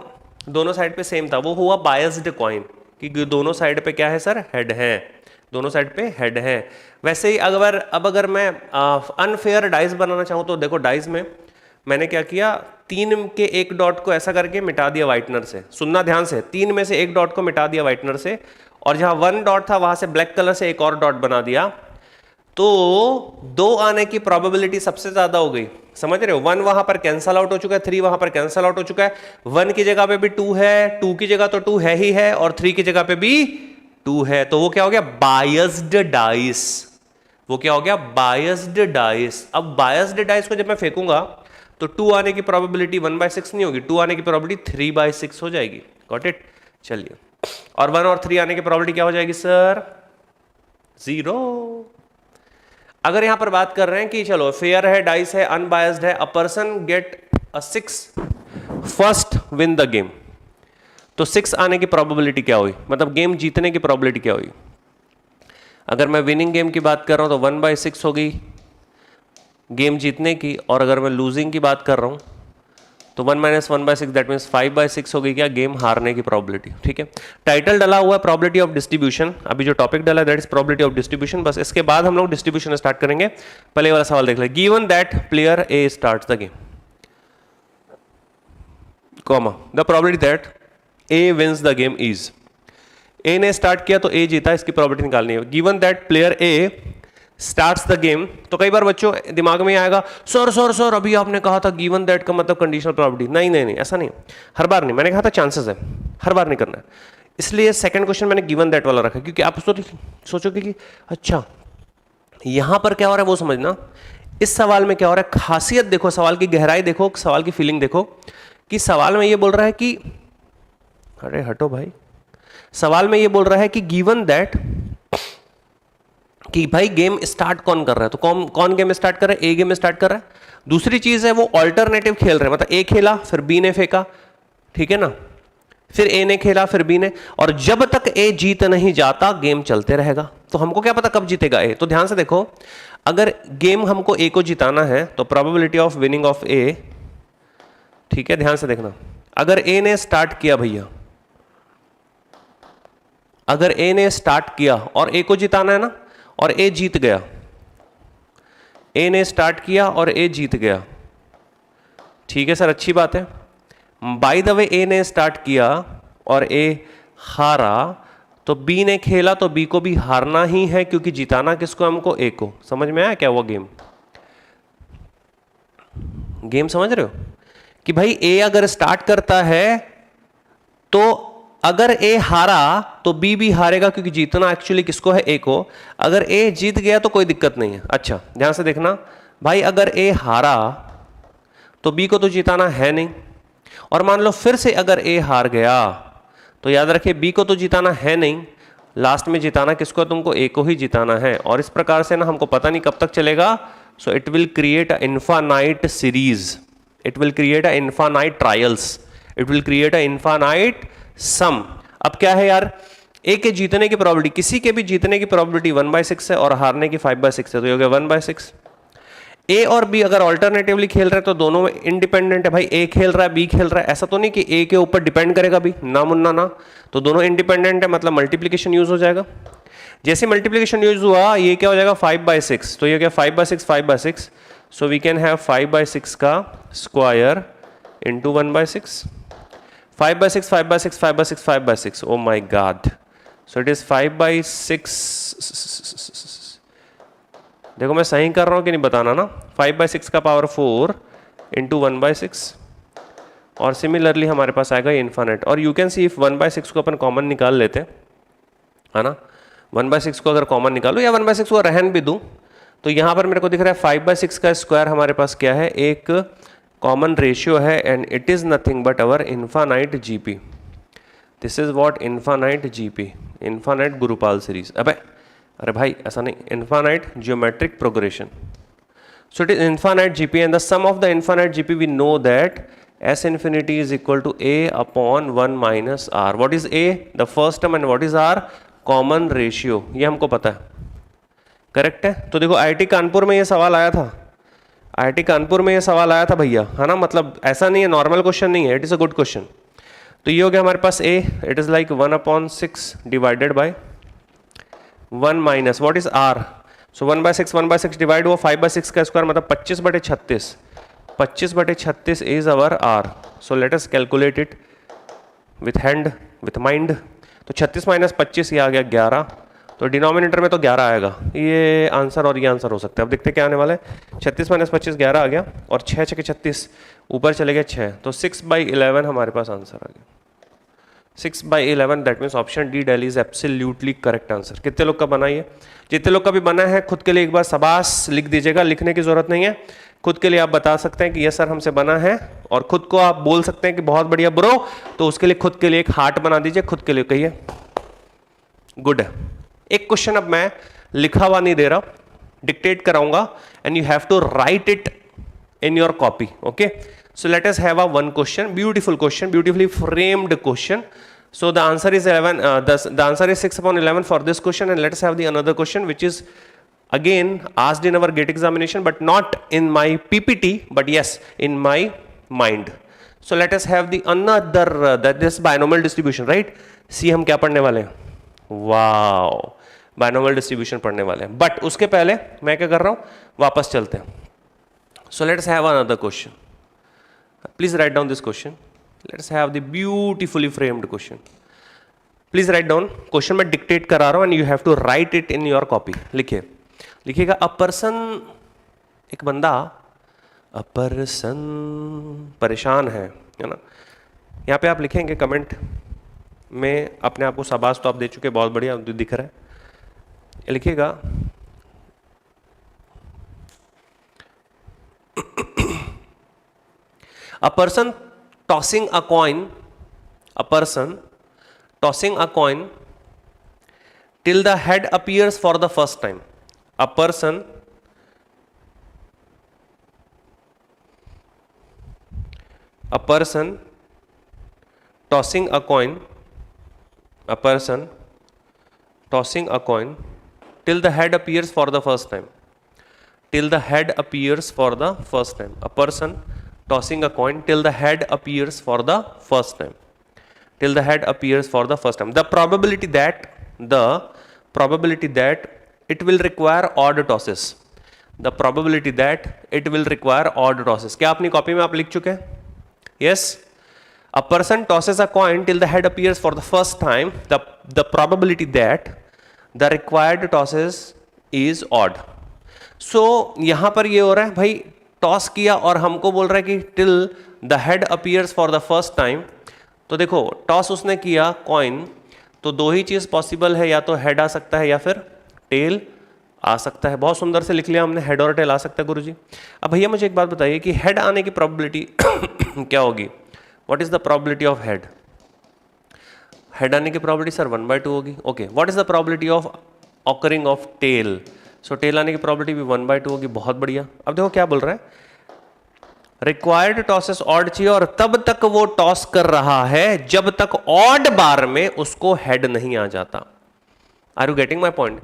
दोनों साइड पे सेम था, वो हुआ बायस्ड कॉइन कि दोनों साइड पे क्या है सर? हेड है, दोनों साइड पे हेड है। वैसे ही अगर मैं अनफेयर डाइस बनाना चाहूँ तो देखो डाइस में मैंने क्या किया, 3 के एक डॉट को ऐसा करके मिटा दिया व्हाइटनर से। सुनना ध्यान से, 3 में से एक डॉट को मिटा दिया व्हाइटनर से, और जहां 1 डॉट था वहां से ब्लैक कलर से एक और डॉट बना दिया। तो 2 आने की प्रोबेबिलिटी सबसे ज्यादा हो गई। समझ रहे हो? 1 वहां पर कैंसल आउट हो चुका है, 3 वहां पर कैंसल आउट हो चुका है। 1 की जगह पे भी 2 है, 2 की जगह तो 2 है ही है, और 3 की जगह पे भी 2 है। तो वो क्या हो गया? Biased dice. वो क्या हो गया? Biased dice. अब बायस्ड डाइस को जब मैं फेंकूंगा तो 2 आने की प्रोबेबिलिटी 1/6 नहीं होगी, 2 आने की प्रोबेबिलिटी 3/6 हो जाएगी। Got it? चलिए, और 1 और 3 आने की प्रोबेबिलिटी क्या हो जाएगी सर? 0। अगर यहां पर बात कर रहे हैं कि चलो फेयर है, डाइस है, अनबायस्ड है, a person get a 6 first win the game, तो 6 आने की प्रोबेबिलिटी क्या हुई? मतलब गेम जीतने की प्रोबेबिलिटी क्या हुई? अगर मैं विनिंग गेम की बात कर रहा हूं तो 1/6 हो गई गेम जीतने की, और अगर मैं लूजिंग की बात कर रहा हूं तो 1 - 1/6 दैट मीन्स 5/6 हो गई क्या? गेम हारने की प्रोबेबिलिटी। ठीक है, टाइटल डला हुआ है प्रोबेबिलिटी ऑफ डिस्ट्रीब्यूशन, अभी जो टॉपिक डला है that is probability of distribution. बस इसके बाद हम लोग डिस्ट्रीब्यूशन स्टार्ट करेंगे। पहले वाला सवाल देख ले, given that player A starts the game, comma, the probability that A wins the game is. A ने स्टार्ट किया तो ए जीता, इसकी प्रोबेबिलिटी निकालनी है। Given that player A starts the game, तो कई बार बच्चों दिमाग में आएगा सर सर सर अभी आपने कहा था गिवन दैट का मतलब कंडीशनल प्रोबेबिलिटी। नहीं नहीं नहीं, ऐसा नहीं, हर बार नहीं, मैंने कहा था चांसेस है, हर बार नहीं करना है। इसलिए सेकंड क्वेश्चन मैंने गिवन दैट वाला रखा, क्योंकि आप सोचोगे कि अच्छा यहां पर क्या हो रहा है वो समझना। इस सवाल में क्या हो रहा है, खासियत देखो, सवाल की गहराई देखो, सवाल की फीलिंग देखो, कि सवाल में ये बोल रहा है कि, अरे हटो भाई, सवाल में ये बोल रहा है कि गिवन दैट, कि भाई गेम स्टार्ट कौन कर रहा है, तो कौन गेम स्टार्ट कर रहा है? ए गेम स्टार्ट कर रहा है। दूसरी चीज है वो ऑल्टरनेटिव खेल रहे हैं, मतलब ए खेला फिर बी ने फेंका, ठीक है ना, फिर ए ने खेला फिर बी ने, और जब तक ए जीत नहीं जाता गेम चलते रहेगा। तो हमको क्या पता कब जीतेगा ए? तो ध्यान से देखो, अगर गेम हमको ए को जिताना है तो प्रोबेबिलिटी ऑफ विनिंग ऑफ ए, ठीक है, ध्यान से देखना, अगर ए ने स्टार्ट किया भैया, अगर ए ने स्टार्ट किया और ए को जिताना है ना, और ए जीत गया, ए ने स्टार्ट किया और ए जीत गया, ठीक है सर, अच्छी बात है। बाय द वे ए ने स्टार्ट किया और ए हारा, तो बी ने खेला तो बी को भी हारना ही है, क्योंकि जिताना किसको, हमको ए को। समझ में आया क्या वो गेम? गेम समझ रहे हो कि भाई ए अगर स्टार्ट करता है तो अगर ए हारा तो बी भी हारेगा, क्योंकि जीतना एक्चुअली किसको है, ए को। अगर ए जीत गया तो कोई दिक्कत नहीं है। अच्छा ध्यान से देखना भाई, अगर ए हारा तो बी को तो जिताना है नहीं, और मान लो फिर से अगर ए हार गया तो याद रखिए बी को तो जिताना है नहीं, लास्ट में जिताना किसको है, तुमको ए को ही जिताना है। और इस प्रकार से ना हमको पता नहीं कब तक चलेगा, so it will create a infinite series, it will create a infinite trials, it will create a infinite sum. अब क्या है यार, ए के जीतने की प्रोबेबिलिटी, किसी के भी जीतने की प्रोबेबिलिटी 1/6 है और हारने की 5/6 है, तो ये हो गया 1/6। ए और बी अगर ऑल्टरनेटिवली खेल रहे हैं तो दोनों में इंडिपेंडेंट है भाई, ए खेल रहा है बी खेल रहा है, ऐसा तो नहीं कि ए के ऊपर डिपेंड करेगा बी, ना मुन्ना ना, तो दोनों इंडिपेंडेंट है, मतलब मल्टीप्लीकेशन यूज हो जाएगा। जैसे मल्टीप्लीकेशन यूज हुआ ये क्या हो जाएगा 5/6, तो ये क्या 5/6 5/6, सो वी कैन हैव 5/6 का square into 1/6, 5/6 5/6 5/6 5/6, oh my god, so it is 5/6, देखो मैं सही कर रहा हूं कि नहीं बताना ना, 5/6 का पावर 4 इंटू 1/6, और सिमिलरली हमारे पास आएगा इन्फानेट। और यू कैन सी इफ 1/6 को अपन कॉमन निकाल लेते है ना, 1/6 को अगर कॉमन निकालो या 1/6 को रहन भी दूं, तो यहां पर मेरे को दिख रहा है 5/6 का स्क्वायर हमारे पास क्या है, एक कॉमन रेशियो है, and it is nothing but our infinite GP. This is what infinite GP, infinite गुरुपाल सीरीज। अरे भाई ऐसा नहीं, infinite geometric progression, so it is infinite GP, and the sum of the infinite GP we know that S infinity is equal to A upon 1 minus R. What is A? The first term, and what is R? Common ratio. ये हमको पता है, correct है। तो देखो IIT Kanpur में ये सवाल आया था, IIT कानपुर में ये सवाल आया था भैया, है ना, मतलब ऐसा नहीं है, नॉर्मल क्वेश्चन नहीं है, it is a good question. तो ये हो गया हमारे पास A, it is like 1/6 divided by 1 minus what is R, so 1/6 divide हुआ 5/6 का स्क्वायर, मतलब 25/36, 25/36 is our R. So let us calculate it with hand, with mind. तो 36 माइनस 25 ये आ गया 11, तो डिनोमिनेटर में तो 11 आएगा, ये आंसर और ये आंसर हो सकता है। अब देखते क्या आने वाला है, 36 माइनस 25 11 आ गया, और 6 6 36 ऊपर चले गए 6, तो 6/11 हमारे पास आंसर आ गया, 6/11, that means option D Delhi is absolutely correct answer. कितने लोग का बना ये, जितने लोग का भी बना है खुद के लिए एक बार शाबाश लिख दीजिएगा, लिखने की जरूरत नहीं है, खुद के लिए आप बता सकते हैं कि ये सर हमसे बना है, और खुद को आप बोल सकते हैं कि बहुत बढ़िया ब्रो, तो उसके लिए खुद के लिए एक हार्ट बना दीजिए, खुद के लिए कहिए गुड है। एक क्वेश्चन अब मैं लिखा हुआ नहीं दे रहा, डिक्टेट कराऊंगा, and you have to write it in your copy, okay. So let us have a one question, beautiful question, beautifully framed question. So the answer is 11. The answer is 6/11 for this question, and let us have the another question which is again asked in our GATE examination, but not in my PPT, but yes in my mind. So let us have the another that this binomial distribution, right? See हम क्या पढ़ने वाले हैं, wow, binomial distribution पढ़ने वाले हैं। But उसके पहले मैं क्या कर रहा हूँ, वापस चलते हैं। So let us have another question. Please write down this question. Let's have the beautifully framed question. Please write down question मैं dictate करा रहा हूँ, and you have to write it in your copy. लिखिए, लिखिएगा a person, एक बंदा, a person परेशान है ना। यहाँ पे आप लिखेंगे कमेंट में अपने आप को, शाबाश तो आप दे चुके, बहुत बढ़िया दिख रहा है, लिखिएगा a person tossing a coin, a person tossing a coin till the head appears for the first time. A person tossing a coin, a person tossing a coin till the head appears for the first time. Till the head appears for the first time. A person tossing a coin till the head appears for the first time. Till the head appears for the first time. The probability that it will require odd tosses. The probability that it will require odd tosses. क्या अपनी copy में आप लिख चुके हैं? Yes. A person tosses a coin till the head appears for the first time. The probability that the required tosses is odd. So यहां पर ये हो रहा है भाई, टॉस किया और हमको बोल रहा है कि till the head appears for the first time. तो देखो टॉस उसने किया कॉइन, तो दो ही चीज पॉसिबल है, या तो हेड आ सकता है या फिर टेल आ सकता है। बहुत सुंदर से लिख लिया हमने, हेड और टेल आ सकता है गुरुजी। अब भैया मुझे एक बात बताइए कि हेड आने की प्रोबेबिलिटी क्या होगी? What is the probability of head? Head आने की प्रोबेबिलिटी सर 1/2 होगी। Okay, what is the probability of occurring of tail? So tail आने की प्रोबेबिलिटी भी 1/2 होगी। बहुत बढ़िया। अब देखो क्या बोल रहा है, रिक्वायर्ड टॉसेस ऑड चाहिए और तब तक वो टॉस कर रहा है जब तक ऑड बार में उसको हेड नहीं आ जाता। Are you getting my point?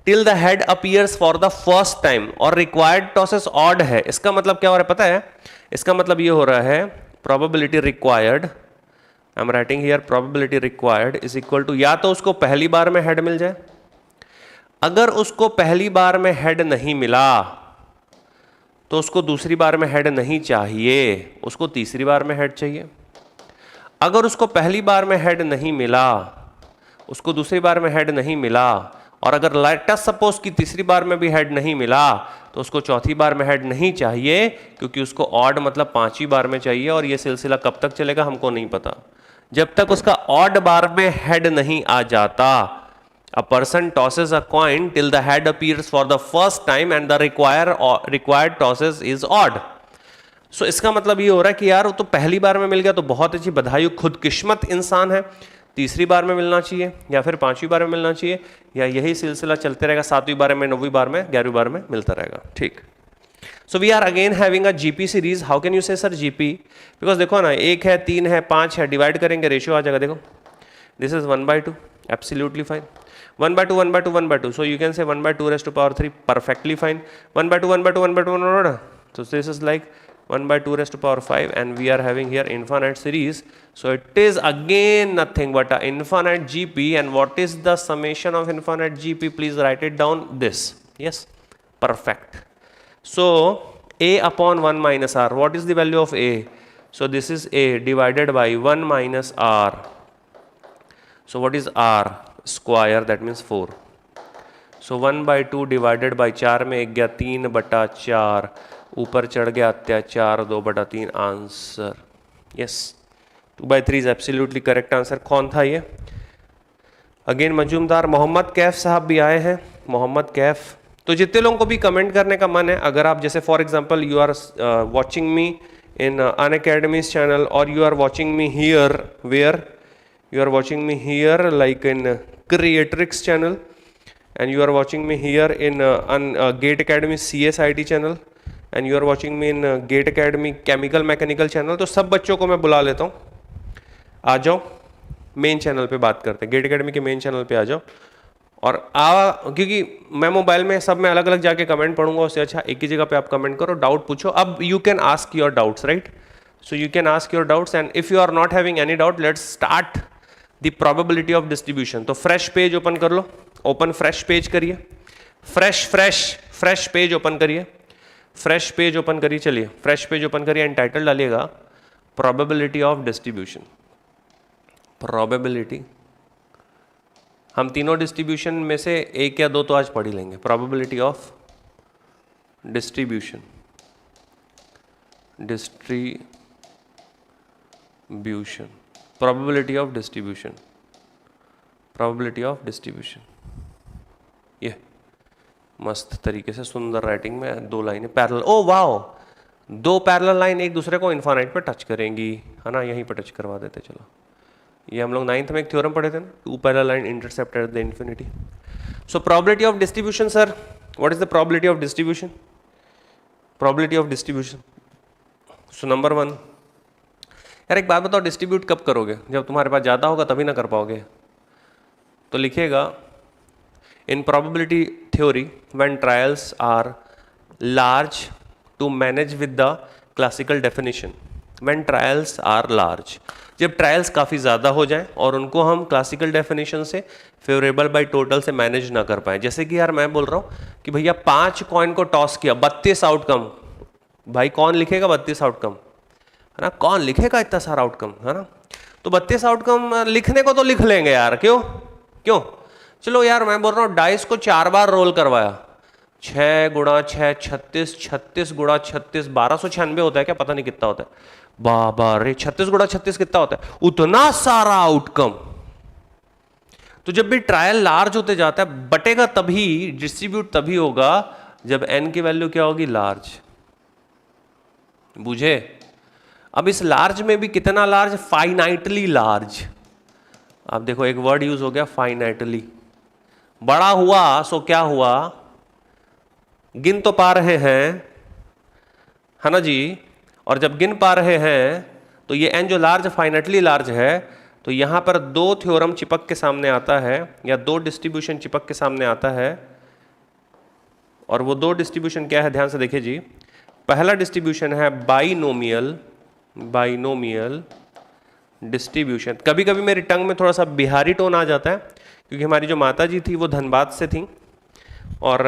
Till the head appears for the first time, और रिक्वायर्ड टॉसेस ऑड है। इसका मतलब क्या हो रहा है पता है? इसका मतलब ये हो रहा है probability required, I am writing here probability required is equal to, या तो उसको पहली बार में हेड मिल जाए, अगर उसको पहली बार में हेड नहीं मिला तो उसको दूसरी बार में हेड नहीं चाहिए, उसको तीसरी बार में हेड चाहिए। अगर उसको पहली बार में हेड नहीं मिला, उसको दूसरी बार में हेड नहीं मिला, और अगर लेट्स सपोज कि तीसरी बार में भी हेड नहीं मिला तो उसको चौथी बार में हेड नहीं चाहिए, क्योंकि उसको ऑड मतलब पांचवी बार में चाहिए। और ये सिलसिला कब तक चलेगा हमको नहीं पता, जब तक उसका ऑड बार में हेड नहीं आ जाता। A person tosses a coin till the head appears for the first time and the required tosses is odd. So इसका मतलब ये हो रहा है कि यार वो तो पहली बार में मिल गया तो बहुत अच्छी बधाई, खुदकिस्मत इंसान है, तीसरी बार में मिलना चाहिए या फिर पांचवी बार में मिलना चाहिए, या यही सिलसिला चलते रहेगा, सातवीं बार में, नौवीं बार में, 11वीं बार में मिलता रहेगा। ठीक। So we are again having a GP series. How can you say sir GP? Because देखो ना, 1 है, 3 है, 5 है, डिवाइड करेंगे रेशियो आ जाएगा। देखो this is 1/2, absolutely fine. 1/2, 1/2, 1/2. So you can say 1/2 raised to power 3, perfectly fine. 1/2, 1/2, 1/2, 1/2. So this is like 1/2 raised to power 5, and we are having here infinite series. So it is again nothing but a infinite GP. And what is the summation of infinite GP? Please write it down. This. Yes, perfect. So A upon 1 minus R. What is the value of A? So this is A divided by 1 minus R. So what is R? Square, that means 4. So 1/2 divided by 4 में 1 गया 3/4, ऊपर चढ़ गया अत्याचार 2/3 answer. Yes, 2/3 is absolutely correct answer. कौन था ये? Again Majumdar Mohammad Kaif साहब भी आए हैं, मोहम्मद कैफ। तो जितने लोगों को भी कमेंट करने का मन है, अगर आप जैसे for example you are watching me in Unacademy's channel, और you are watching me here, where you are watching me here like in Creatrix channel, and you are watching me here in Gate Academy CSIT channel, and you are watching me in Gate Academy Chemical Mechanical channel। तो सब बच्चों को मैं बुला लेता हूँ, आ जाओ main channel पे बात करते हैं, गेट एकेडमी के मेन चैनल पे आ जाओ। और क्योंकि मैं मोबाइल में सब में अलग अलग जाके कमेंट पढ़ूंगा, उससे अच्छा एक ही जगह पे आप कमेंट करो, डाउट पूछो। अब you can ask your doubts, right? So you can ask your doubts, and if you are not having any doubt, let's start the probability of distribution. तो फ्रेश पेज ओपन कर लो, open fresh page करिए, fresh page open करिए, fresh page open करिए। चलिए fresh page open करिए and title डालिएगा probability of distribution. Probability, हम तीनों डिस्ट्रीब्यूशन में से एक या दो तो आज पढ़ ही लेंगे। Probability of distribution, probability of distribution, probability of distribution। ये मस्त तरीके से सुंदर राइटिंग में 2 लाइनें parallel, oh wow, 2 parallel line एक दूसरे को इन्फानाइट पे टच करेंगी, है ना? यहीं पे टच करवा देते। चलो, ये हम लोग 9th में एक थ्योरम पढ़े थे ना, 2 parallel line intercept at the infinity. So probability of distribution sir, what is the probability of distribution? Probability of distribution, so number 1, यार एक बात बताओ, डिस्ट्रीब्यूट कब करोगे? जब तुम्हारे पास ज़्यादा होगा तभी ना कर पाओगे। तो लिखिएगा in probability theory when trials are large to manage with the classical definition. When trials are large, जब ट्रायल्स काफ़ी ज़्यादा हो जाएं और उनको हम क्लासिकल डेफिनेशन से फेवरेबल बाई टोटल से मैनेज ना कर पाए। जैसे कि यार मैं बोल रहा हूँ कि भैया 5 कॉइन को टॉस किया, 32 आउटकम, भाई कौन लिखेगा 32 आउटकम? है ना, कौन लिखेगा इतना सारा आउटकम, है ना। तो 32 आउटकम लिखने को तो लिख लेंगे यार, क्यों क्यों, चलो यार मैं बोल रहा हूँ डाइस को 4 बार रोल करवाया, 6 गुणा 6 36, 36 गुणा 36 1296 होता है क्या, पता नहीं कितना होता है, बाबा रे 36 गुणा 36 कितना होता है, उतना सारा आउटकम। तो जब भी ट्रायल लार्ज होते जाता है, बटेगा तभी, डिस्ट्रीब्यूट तभी होगा जब n की वैल्यू क्या होगी, लार्ज, बुझे। अब इस लार्ज में भी कितना लार्ज, फाइनाइटली लार्ज। आप देखो एक वर्ड यूज हो गया फाइनाइटली, बड़ा हुआ सो क्या हुआ, गिन तो पा रहे हैं, है ना जी, और जब गिन पा रहे हैं तो ये n जो लार्ज फाइनाइटली लार्ज है, तो यहां पर 2 थ्योरम चिपक के सामने आता है, या 2 डिस्ट्रीब्यूशन चिपक के सामने आता है, और वो 2 डिस्ट्रीब्यूशन क्या है, ध्यान से देखिए जी। पहला डिस्ट्रीब्यूशन है बाइनोमियल, बाइनोमियल डिस्ट्रीब्यूशन। कभी कभी मेरी टंग में थोड़ा सा बिहारी टोन आ जाता है, क्योंकि हमारी जो माता जी थी वो धनबाद से थी, और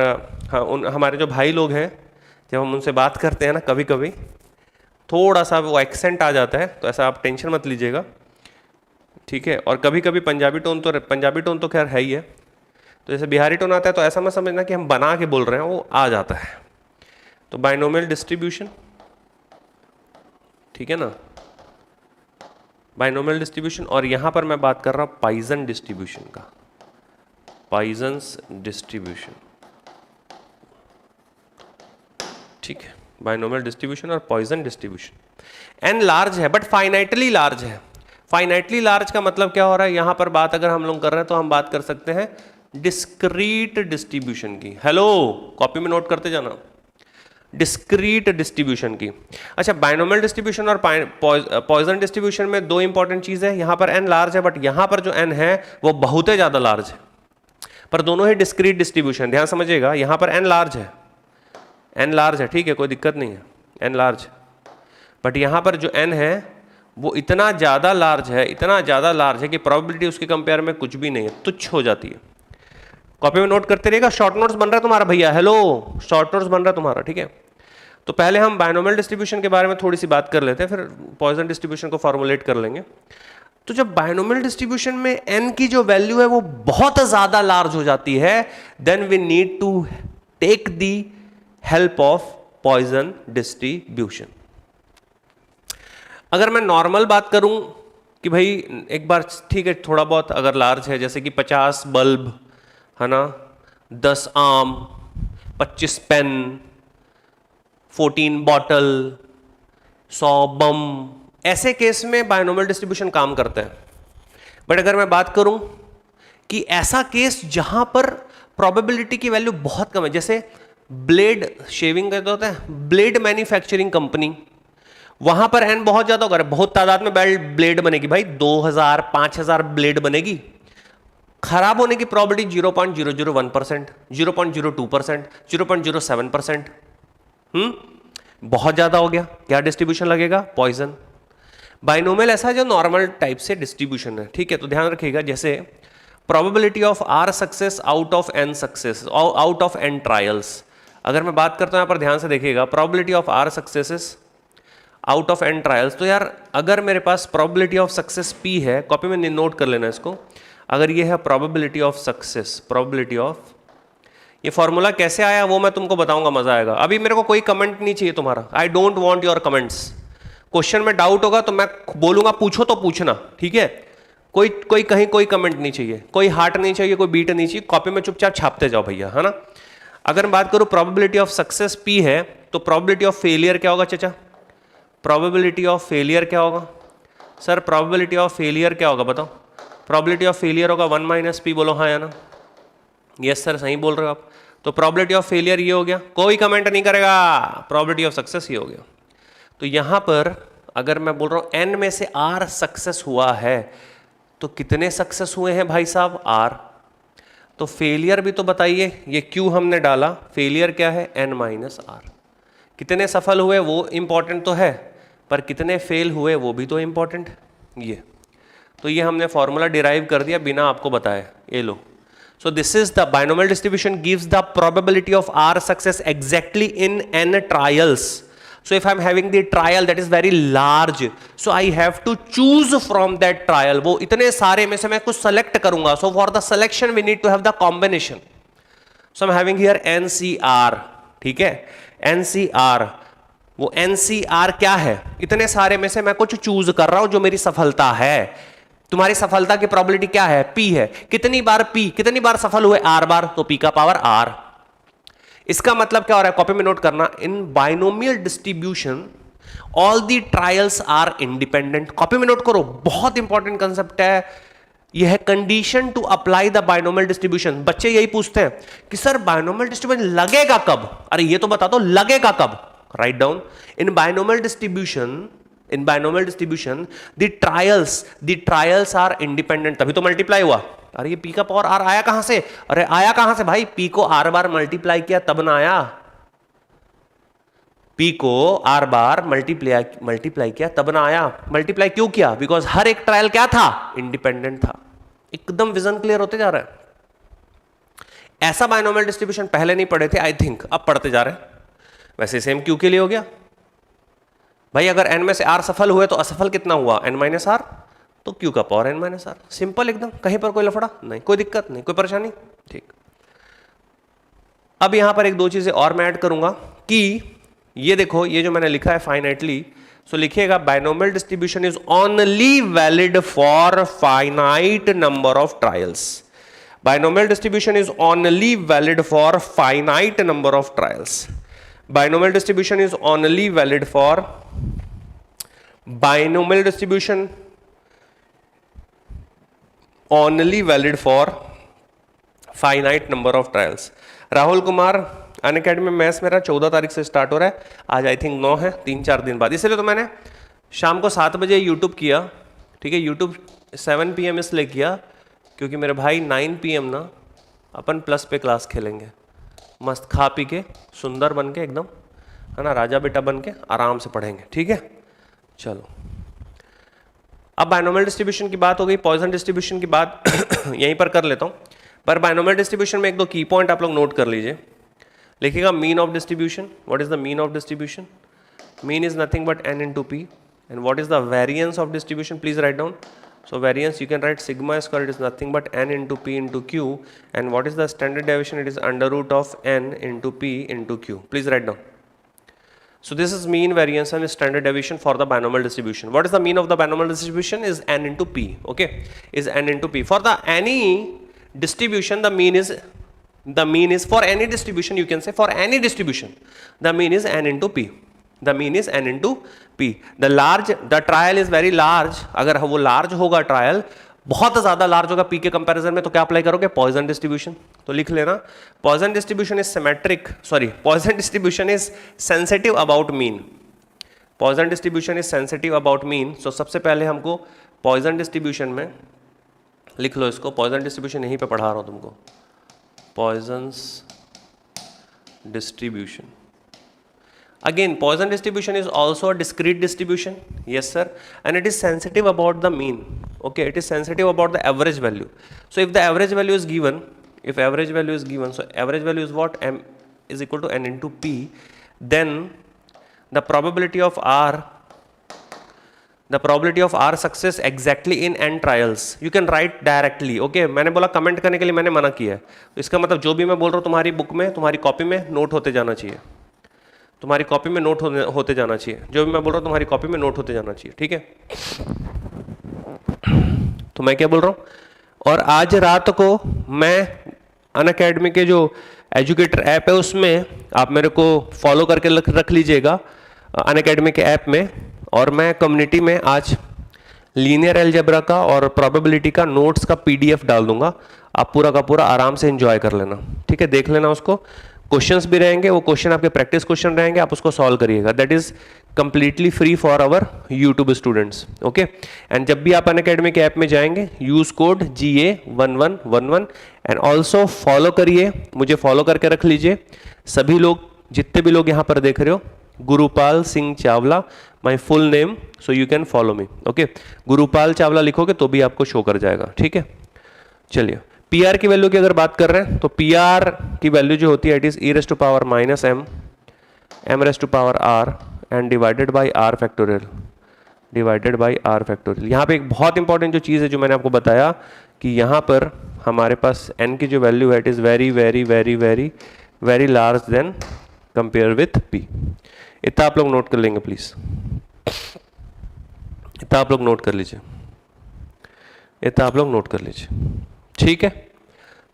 हाँ हमारे जो भाई लोग हैं जब हम उनसे बात करते हैं ना, कभी कभी थोड़ा सा वो एक्सेंट आ जाता है, तो ऐसा आप टेंशन मत लीजिएगा, ठीक है। और कभी कभी पंजाबी टोन तो खैर है ही है, तो जैसे बिहारी टोन आता है तो ऐसा मत समझना कि हम बना के बोल रहे हैं, वो आ जाता है। तो बाइनोमियल डिस्ट्रीब्यूशन, ठीक है ना, बाइनोमियल डिस्ट्रीब्यूशन। और यहां पर मैं बात कर रहा हूं पॉइसन डिस्ट्रीब्यूशन का, पॉइसन्स डिस्ट्रीब्यूशन, ठीक है, बाइनोमियल डिस्ट्रीब्यूशन और पॉइसन डिस्ट्रीब्यूशन। एन लार्ज है बट फाइनाइटली लार्ज है। फाइनाइटली लार्ज का मतलब क्या हो रहा है, यहां पर बात अगर हम लोग कर रहे हैं तो हम बात कर सकते हैं डिस्क्रीट डिस्ट्रीब्यूशन की। हेलो, कॉपी में नोट करते जाना, डिस्क्रीट डिस्ट्रीब्यूशन की। अच्छा, बाइनोमियल डिस्ट्रीब्यूशन और पॉइसन डिस्ट्रीब्यूशन में 2 इंपॉर्टेंट चीज है, यहां पर n लार्ज है, बट यहां पर जो n है वो बहुत ही ज्यादा लार्ज है, पर दोनों ही डिस्क्रीट डिस्ट्रीब्यूशन। ध्यान समझिएगा, यहां पर n लार्ज है, n लार्ज है, ठीक है, कोई दिक्कत नहीं है, n लार्ज, बट यहां पर जो n है वो इतना ज्यादा लार्ज है, इतना ज्यादा लार्ज है कि प्रोबेबिलिटी उसके कंपेयर में कुछ भी नहीं है, तुच्छ हो जाती है। कॉपी में नोट करते रहेगा, शॉर्ट नोट्स बन रहा है तुम्हारा भैया, हेलो, शॉर्ट नोट्स बन रहा है तुम्हारा, ठीक है। तो पहले हम बाइनोमियल डिस्ट्रीब्यूशन के बारे में थोड़ी सी बात कर लेते हैं, फिर पॉइसन डिस्ट्रीब्यूशन को फॉर्मुलेट कर लेंगे। तो जब बाइनोमियल डिस्ट्रीब्यूशन में n की जो वैल्यू है वो बहुत ज्यादा लार्ज हो जाती है, then we need to take the help of Poisson distribution. अगर मैं नॉर्मल बात करूं कि भाई एक बार ठीक है, थोड़ा बहुत अगर लार्ज है, जैसे कि 50 बल्ब, है ना, 10 आम, 25 पेन, 14 बॉटल, 100 बम, ऐसे केस में बाइनोमियल डिस्ट्रीब्यूशन काम करता है। बट अगर मैं बात करूं कि ऐसा केस जहां पर प्रोबेबिलिटी की वैल्यू बहुत कम है, जैसे ब्लेड शेविंग का होता है, ब्लेड मैन्युफैक्चरिंग कंपनी, वहां पर n बहुत ज्यादा होगा, बहुत तादाद में ब्लेड बनेगी भाई, 2000 5000 ब्लेड बनेगी, खराब होने की प्रोबेबिलिटी 0.001%, 0.02%, 0.07%। बहुत ज्यादा हो गया, क्या डिस्ट्रीब्यूशन लगेगा, पॉइजन। बाइनोमियल ऐसा जो नॉर्मल टाइप से डिस्ट्रीब्यूशन है, ठीक है। तो ध्यान रखिएगा, जैसे probability of r success out of n success, out of n trials. अगर मैं बात करता हूं यहां पर ध्यान से देखिएगा, probability of r successes out of n trials, तो यार अगर मेरे पास प्रोबेबिलिटी ऑफ सक्सेस p है, कॉपी में नोट कर लेना इसको, अगर ये है probability of success, probability of, ये फॉर्मूला कैसे आया वो मैं तुमको बताऊंगा, मजा आएगा। अभी मेरे को कोई कमेंट नहीं चाहिए तुम्हारा, I don't want your comments. Question में डाउट होगा तो मैं बोलूंगा पूछो तो पूछना, ठीक है, कोई कहीं कोई कमेंट नहीं चाहिए, कोई हार्ट नहीं चाहिए, कोई बीट नहीं चाहिए, कॉपी में चुपचाप छापते जाओ भैया, है ना। अगर मैं बात करूं प्रोबेबिलिटी ऑफ सक्सेस p है, तो प्रोबेबिलिटी ऑफ फेलियर क्या होगा चाचा, प्रोबेबिलिटी ऑफ फेलियर क्या होगा सर, प्रोबेबिलिटी ऑफ फेलियर क्या होगा बताओ, प्रोबेबिलिटी ऑफ फेलियर होगा 1 - p, बोलो हाँ या ना, यस सर सही बोल रहे हो आप। तो प्रोबेबिलिटी ऑफ फेलियर ये हो गया, कोई कमेंट नहीं करेगा, प्रोबेबिलिटी ऑफ सक्सेस ये हो गया। तो यहां पर अगर मैं बोल रहा हूं n में से r सक्सेस हुआ है, तो कितने सक्सेस हुए हैं भाई साहब, r। तो फेलियर भी तो बताइए, ये q हमने डाला, फेलियर क्या है, n - r। कितने सफल हुए वो इंपॉर्टेंट तो है, पर कितने फेल हुए वो भी तो इंपॉर्टेंट। ये तो ये हमने फॉर्मूला डिराइव कर दिया बिना आपको बताए, ये लो। So this is the binomial distribution gives the probability of r success exactly in n trials. So if I'm having the trial that is very large, so I have to choose from that trial. वो इतने सारे में से मैं कुछ select करूंगा. So for the selection we need to have the combination. So I'm having here NCR, ठीक है, NCR. वो NCR क्या है? इतने सारे में से मैं कुछ चूज कर रहा हूं जो मेरी सफलता है. तुम्हारी सफलता की प्रोबेबिलिटी क्या है? P है. कितनी बार P, कितनी बार सफल हुए? R बार, तो P का पावर R. इसका मतलब क्या हो रहा है? कॉपी में नोट करना. In binomial distribution all the trials are independent. Copy में नोट करो, बहुत इंपॉर्टेंट कंसेप्ट है. यह है condition to apply the binomial distribution. बच्चे यही पूछते हैं कि सर बाइनोमियल डिस्ट्रीब्यूशन लगेगा कब? अरे ये तो बता दो लगेगा कब. Write down. In binomial distribution, in binomial distribution the trials are independent. तभी तो मल्टीप्लाई हुआ. अरे ये P का पावर R आया कहां से? अरे आया कहां से भाई? P को R बार मल्टीप्लाई किया तब ना आया. P को R बार मल्टीप्लाई किया तब ना आया. मल्टीप्लाई क्यों किया? बिकॉज हर एक ट्रायल क्या था? इंडिपेंडेंट था. एकदम विजन क्लियर होते जा रहा है. ऐसा बाइनोमियल डिस्ट्रीब्यूशन पहले नहीं पढ़े थे आई थिंक, अब पढ़ते जा रहे हैं. वैसे सेम Q के लिए हो गया भाई. अगर n में से R सफल हुए तो असफल कितना हुआ? n माइनस R, तो Q का power n minus R. Simple एकदम. कहीं पर कोई लफड़ा नहीं, कोई दिक्कत नहीं, कोई परेशानी. ठीक. अब यहां पर एक दो चीजें और मैं ऐड करूंगा कि ये देखो, ये जो मैंने लिखा है फाइनाइटली, सो लिखिएगा binomial distribution is only valid for finite number of trials. Binomial distribution is only valid for finite number of trials. Binomial distribution is only valid for binomial distribution only valid for finite number of trials. Rahul Kumar, Unacademy maths मेरा 14 तारीख से start हो रहा है. आज I think 9 है, 3-4 दिन बाद. इसलिए तो मैंने शाम को 7 बजे यूट्यूब किया. ठीक है, यूट्यूब 7 PM इसलिए किया क्योंकि मेरे भाई 9 PM ना अपन प्लस पे क्लास खेलेंगे. मस्त खा पी के सुंदर बन के एकदम, है ना, राजा बेटा बन के आराम से पढ़ेंगे. ठीक है, चलो. अब बाइनोमियल डिस्ट्रीब्यूशन की बात हो गई, पॉइसन डिस्ट्रीब्यूशन की बात यहीं पर कर लेता हूं. पर बाइनोमियल डिस्ट्रीब्यूशन में एक दो की पॉइंट आप लोग नोट कर लीजिए. लिखिएगा mean of distribution. What is the mean of distribution? Mean is nothing but n into p. And what is the variance of distribution? Please write down. So variance you can write sigma square, it is nothing but n into p into q. And what is the standard deviation? It is under root of n into p into q. Please write down. So this is mean, variance and standard deviation for the binomial distribution. What is the mean of the binomial distribution? Is n into p. Okay, is n into p. For the any distribution, the mean is for any distribution. You can say for any distribution, the mean is n into p. The mean is n into p. The trial is very large. अगर वो large होगा trial, बहुत ज्यादा large होगा P के comparison में, तो क्या अप्लाई करोगे? Poisson distribution. तो लिख लेना, Poisson distribution is symmetric, Poisson distribution is sensitive about mean. Poisson distribution is sensitive about mean. So सबसे पहले हमको पॉइसन डिस्ट्रीब्यूशन में लिख लो इसको. पॉइसन डिस्ट्रीब्यूशन यहीं पे पढ़ा रहा हूं तुमको. पॉइसन्स distribution. Again, Poisson distribution is also a discrete distribution. Yes, sir. And it is sensitive about the mean. Okay, it is sensitive about the average value. So if the average value is given, so average value is what? M is equal to n into p. Then the probability of R success exactly in n trials. You can write directly. Okay, मैंने बोला comment करने के लिए मैंने मना किया है. तो इसका मतलब जो भी मैं बोल रहा हूँ तुम्हारी बुक में, तुम्हारी कॉपी में नोट होते जाना चाहिए. तुम्हारी कॉपी में नोट होते जाना चाहिए. जो भी मैं बोल रहा हूँ तुम्हारी कॉपी में नोट होते जाना चाहिए. ठीक है, तो मैं क्या बोल रहा हूँ. और आज रात को मैं अनअकैडमी के जो एजुकेटर ऐप है उसमें आप मेरे को फॉलो करके रख लीजिएगा अनअकैडमी के ऐप में. और मैं कम्युनिटी में आज लीनियर अलजेब्रा का और प्रोबेबिलिटी का नोट्स का PDF डाल दूंगा. आप पूरा का पूरा आराम से एंजॉय कर लेना. ठीक है, देख लेना उसको. क्वेश्चंस भी रहेंगे, वो क्वेश्चन आपके प्रैक्टिस क्वेश्चन रहेंगे, आप उसको सॉल्व करिएगा. That is completely free for our YouTube students. Okay, and जब भी आप अनअकैडमी के ऐप में जाएंगे use code GA1111 and also follow करिए. मुझे फॉलो करके रख लीजिए सभी लोग, जितने भी लोग यहाँ पर देख रहे हो. Gurupal Singh Chawla, my full name, so you can follow me. Okay, Gurupal Chawla लिखोगे तो भी आपको शो कर जाएगा. ठीक है, चलिए. PR की वैल्यू की अगर बात कर रहे हैं तो PR की वैल्यू जो होती है it is e raised to power -m, m raised to power r and divided by R factorial, divided by R factorial. यहाँ पे एक बहुत इंपॉर्टेंट जो चीज़ है जो मैंने आपको बताया कि यहाँ पर हमारे पास n की जो वैल्यू है it is very very very very very large than compare with p। इतना आप लोग नोट कर लेंगे प्लीज़, इतना आप लोग नोट कर लीजिए, इतना आप लोग नोट कर लीजिए, ठीक है।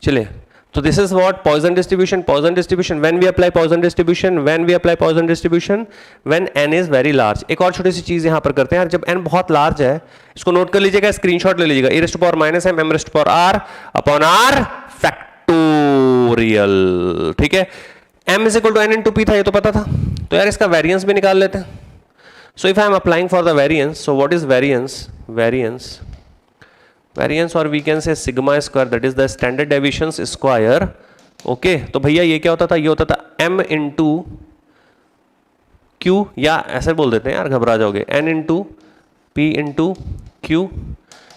चलिए, तो this is what Poisson distribution. Poisson distribution when we apply Poisson distribution, when we apply Poisson distribution when n is very large. एक और छोटी सी चीज यहां पर करते हैं यार, जब n बहुत लार्ज है इसको नोट कर लीजिएगा, स्क्रीनशॉट ले लीजिएगा, e raised to power minus m raised to power r upon r factorial, ठीक है। m is equal to n into p था, ये तो पता था, तो यार इसका वेरिएंस भी निकाल लेते हैं। So if I am applying for the variance, so what is variance, variance variance और we can say sigma square that is the standard deviation square, okay. तो भैया ये क्या होता था, ये होता था m इंटू क्यू, या ऐसे बोल देते हैं यार घबरा जाओगे, n into p into q,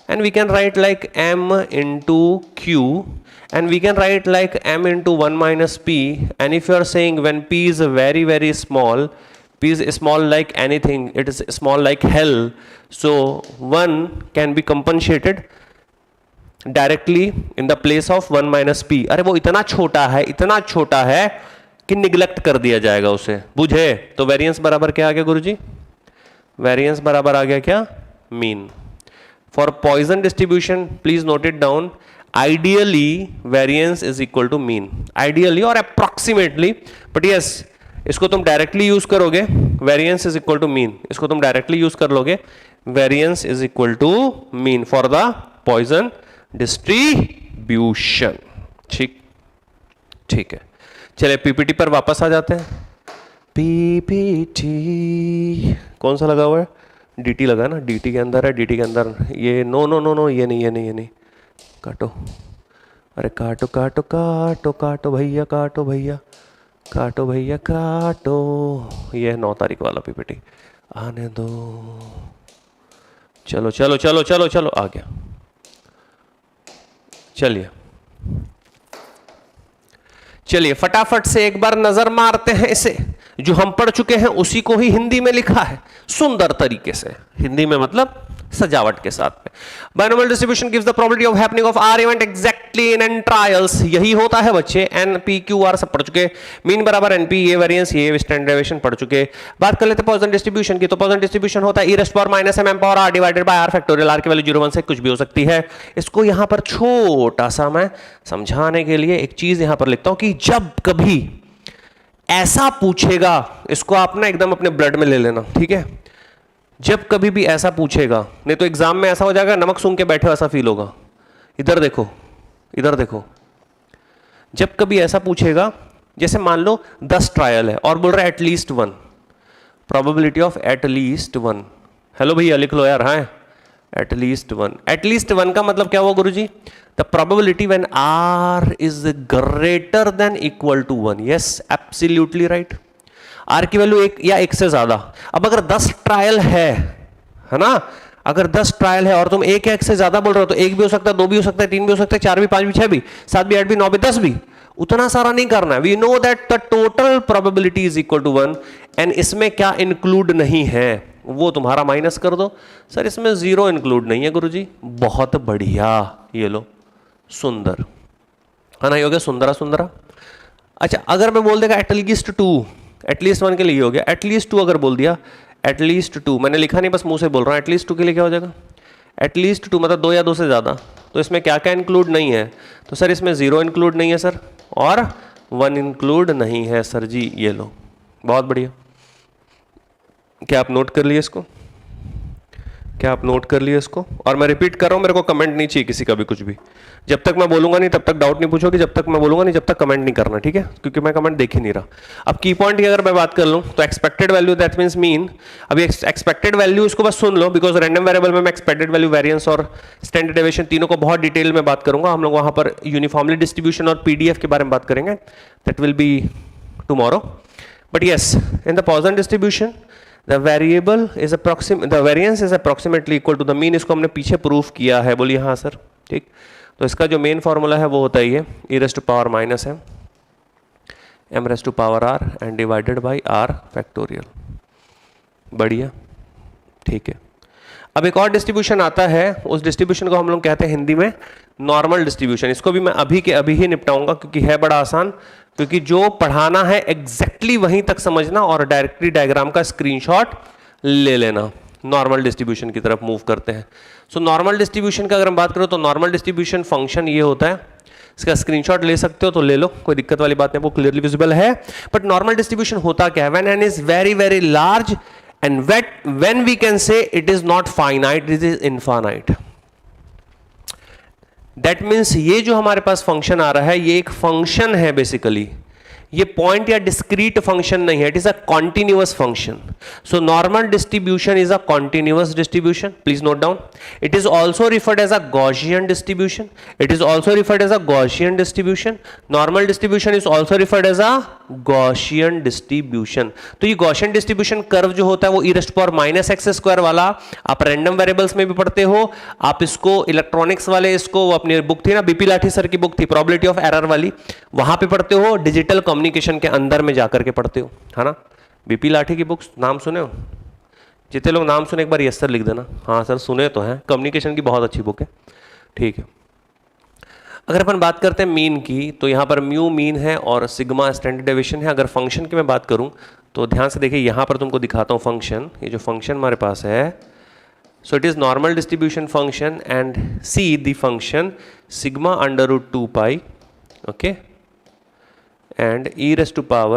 and we can write like m into q, and we can write like m into 1 minus p, and if you are saying when p is very very small, p is small like anything, it is small like hell, so 1 can be compensated directly in the place of 1 minus p। अरे वो इतना छोटा है, इतना छोटा है कि neglect कर दिया जाएगा उसे, बुझे। तो वेरिएंस बराबर क्या आ गया गुरुजी, वेरिएंस बराबर आ गया क्या, mean. For Poisson distribution please note it down, ideally variance is equal to mean, ideally और अप्रोक्सीमेटली, बट यस इसको तुम डायरेक्टली यूज करोगे, variance is equal to mean, इसको तुम डायरेक्टली यूज कर लोगे, variance is equal to mean for the Poisson distribution, ठीक, ठीक है। चलिए पीपीटी पर वापस आ जाते हैं। पीपीटी कौन सा लगा हुआ है, डीटी लगा ना, डीटी के अंदर है, डीटी के अंदर ये नो नो नो नो, ये नहीं ये नहीं ये नहीं, काटो, अरे काटो काटो काटो काटो भैया, काटो भैया, काटो भैया काटो, ये 9 तारीख वाला पीपीटी आने दो, चलो चलो चलो चलो चलो आ गया। चलिए चलिए फटाफट से एक बार नजर मारते हैं इसे, जो हम पढ़ चुके हैं उसी को ही हिंदी में लिखा है सुंदर तरीके से, हिंदी में मतलब सजावट के साथ में। Binomial distribution gives the probability of happening of R event exactly in N trials, यही होता है बच्चे, एन पी क्यू आर सब पढ़ चुके, मीन बराबर एन पी, ये वेरिएंस ये स्टैंडर्ड डेविएशन पढ़ चुके। बात कर लेते हैं पॉइजन डिस्ट्रीब्यूशन की, तो पॉइजन डिस्ट्रीब्यूशन होता है e raised to power minus m power r divided by r factorial, r की वैल्यू 0 1 से कुछ भी हो सकती है। इसको यहां पर छोटा सा मैं समझाने के लिए एक चीज यहां पर लिखता हूं कि जब कभी ऐसा पूछेगा, इसको आप ना एकदम अपने ब्लड में ले लेना, ठीक है। जब कभी भी ऐसा पूछेगा, नहीं तो एग्जाम में ऐसा हो जाएगा नमक सूंघ के बैठे हो ऐसा फील होगा। इधर देखो, इधर देखो, जब कभी ऐसा पूछेगा, जैसे मान लो 10 ट्रायल है और बोल रहा है at least 1, probability of at least 1, hello भैया लिख लो यार, हाँ एटलीस्ट 1, एटलीस्ट 1 का मतलब क्या हुआ गुरुजी, the probability when r is greater than equal to 1, yes absolutely right, r की वैल्यू 1 या 1 से ज्यादा। अब अगर 10 ट्रायल है ना, अगर 10 ट्रायल है और तुम 1 या 1 से ज्यादा बोल रहे हो, तो 1 भी हो सकता है, 2 भी हो सकता है, 3 भी हो सकता है, 4 भी, 5 भी, 6 भी, 7 भी, 8 भी, 9 भी, 10 भी, उतना सारा नहीं करना है। We know that the total probability is equal to 1, and इसमें क्या इंक्लूड नहीं है वो तुम्हारा माइनस कर दो। सर इसमें 0 इंक्लूड नहीं है गुरुजी, बहुत बढ़िया, ये लो सुंदर, है ना, ये हो गया सुंदरा सुंदरा। अच्छा अगर मैं बोल देगा एटलीस्ट 2, एटलीस्ट 1 के लिए हो गया, एटलीस्ट 2 अगर बोल दिया, एटलीस्ट 2 मैंने लिखा नहीं बस मुंह से बोल रहा हूँ, एटलीस्ट 2 के लिए क्या हो जाएगा, एटलीस्ट 2 मतलब 2 या 2 से ज़्यादा, तो इसमें क्या क्या इंक्लूड नहीं है, तो सर इसमें 0 इंक्लूड नहीं है सर, और 1 इंक्लूड नहीं है सर जी, ये लो, बहुत बढ़िया। क्या आप नोट कर लिए इसको, क्या आप नोट कर लिए इसको, और मैं रिपीट कर रहा हूँ, मेरे को कमेंट नहीं चाहिए किसी का भी कुछ भी, जब तक मैं बोलूंगा नहीं तब तक डाउट नहीं पूछोगे, जब तक मैं बोलूंगा नहीं जब तक कमेंट नहीं करना, ठीक है, क्योंकि मैं कमेंट देख ही नहीं रहा। अब की पॉइंट की अगर मैं बात कर लूं तो expected value that means mean, अभी एक्सपेक्टेड वैल्यू इसको बस सुन लो, बिकॉज रैंडम वेरिएबल में मैं एक्सपेक्टेड वैल्यू, वेरिएंस और स्टैंडर्ड डेविएशन तीनों को बहुत डिटेल में बात करूंगा, हम लोग वहां पर यूनिफॉर्मली डिस्ट्रीब्यूशन और पीडीएफ के बारे में बात करेंगे, that will be tomorrow. But yes in the Poisson distribution the variable is the variance is approximately equal to the mean, इसको हमने पीछे प्रूफ किया है, बोलिए हाँ सर, ठीक। तो इसका जो मेन फॉर्मूला है वो होता है ये e raised to power minus m raised to power r and divided by r factorial, बढ़िया, ठीक है। अब एक और डिस्ट्रीब्यूशन आता है, उस डिस्ट्रीब्यूशन को हम लोग कहते हैं हिंदी में नॉर्मल डिस्ट्रीब्यूशन। इसको भी मैं अभी के अभी ही निपटाऊंगा क्योंकि है बड़ा आसान, क्योंकि जो पढ़ाना है एग्जैक्टली वहीं तक समझना और डायरेक्टली डायग्राम का स्क्रीनशॉट ले लेना। नॉर्मल डिस्ट्रीब्यूशन की तरफ मूव करते हैं। सो नॉर्मल डिस्ट्रीब्यूशन का अगर हम बात करें तो नॉर्मल डिस्ट्रीब्यूशन फंक्शन ये होता है, इसका स्क्रीनशॉट ले सकते हो तो ले लो, कोई दिक्कत वाली बात नहीं, वो क्लियरली विजिबल है। बट नॉर्मल डिस्ट्रीब्यूशन होता क्या है? When n is very very large and when we can say it is not finite, it is infinite. That means ये जो हमारे पास फंक्शन आ रहा है ये एक फंक्शन है बेसिकली, ये पॉइंट या डिस्क्रीट फंक्शन नहीं है, it is a continuous function. So normal distribution is a continuous distribution, please note down. It is also referred as a Gaussian distribution, it is also referred as a Gaussian distribution. Normal distribution is also referred as a Gaussian distribution. तो ये Gaussian distribution curve जो होता है वो e⁻⁻x² वाला आप random variables में भी पढ़ते हो, आप इसको इलेक्ट्रॉनिक्स वाले, इसको अपनी बुक थी ना, बीपी लाठी सर की बुक थी प्रोबेबिलिटी ऑफ एरर वाली, वहां पे पढ़ते हो, डिजिटल कम्युनिकेशन के अंदर में जाकर के पढ़ते हो, है ना। बीपी लाठी की बुक्स नाम सुने हो? जितने लोग नाम सुने एक बार यस सर लिख देना। हाँ सर सुने तो हैं, कम्युनिकेशन की बहुत अच्छी बुक है, ठीक है। अगर अपन बात करते हैं मीन की, तो यहाँ पर म्यू मीन है और सिग्मा स्टैंडर्ड डेविएशन है। अगर फंक्शन की मैं बात करूँ तो ध्यान से देखिए, यहाँ पर तुमको दिखाता हूँ फंक्शन, ये जो फंक्शन हमारे पास है, सो it is normal distribution function and see the function sigma √2 pi, okay, and e⁻⁻½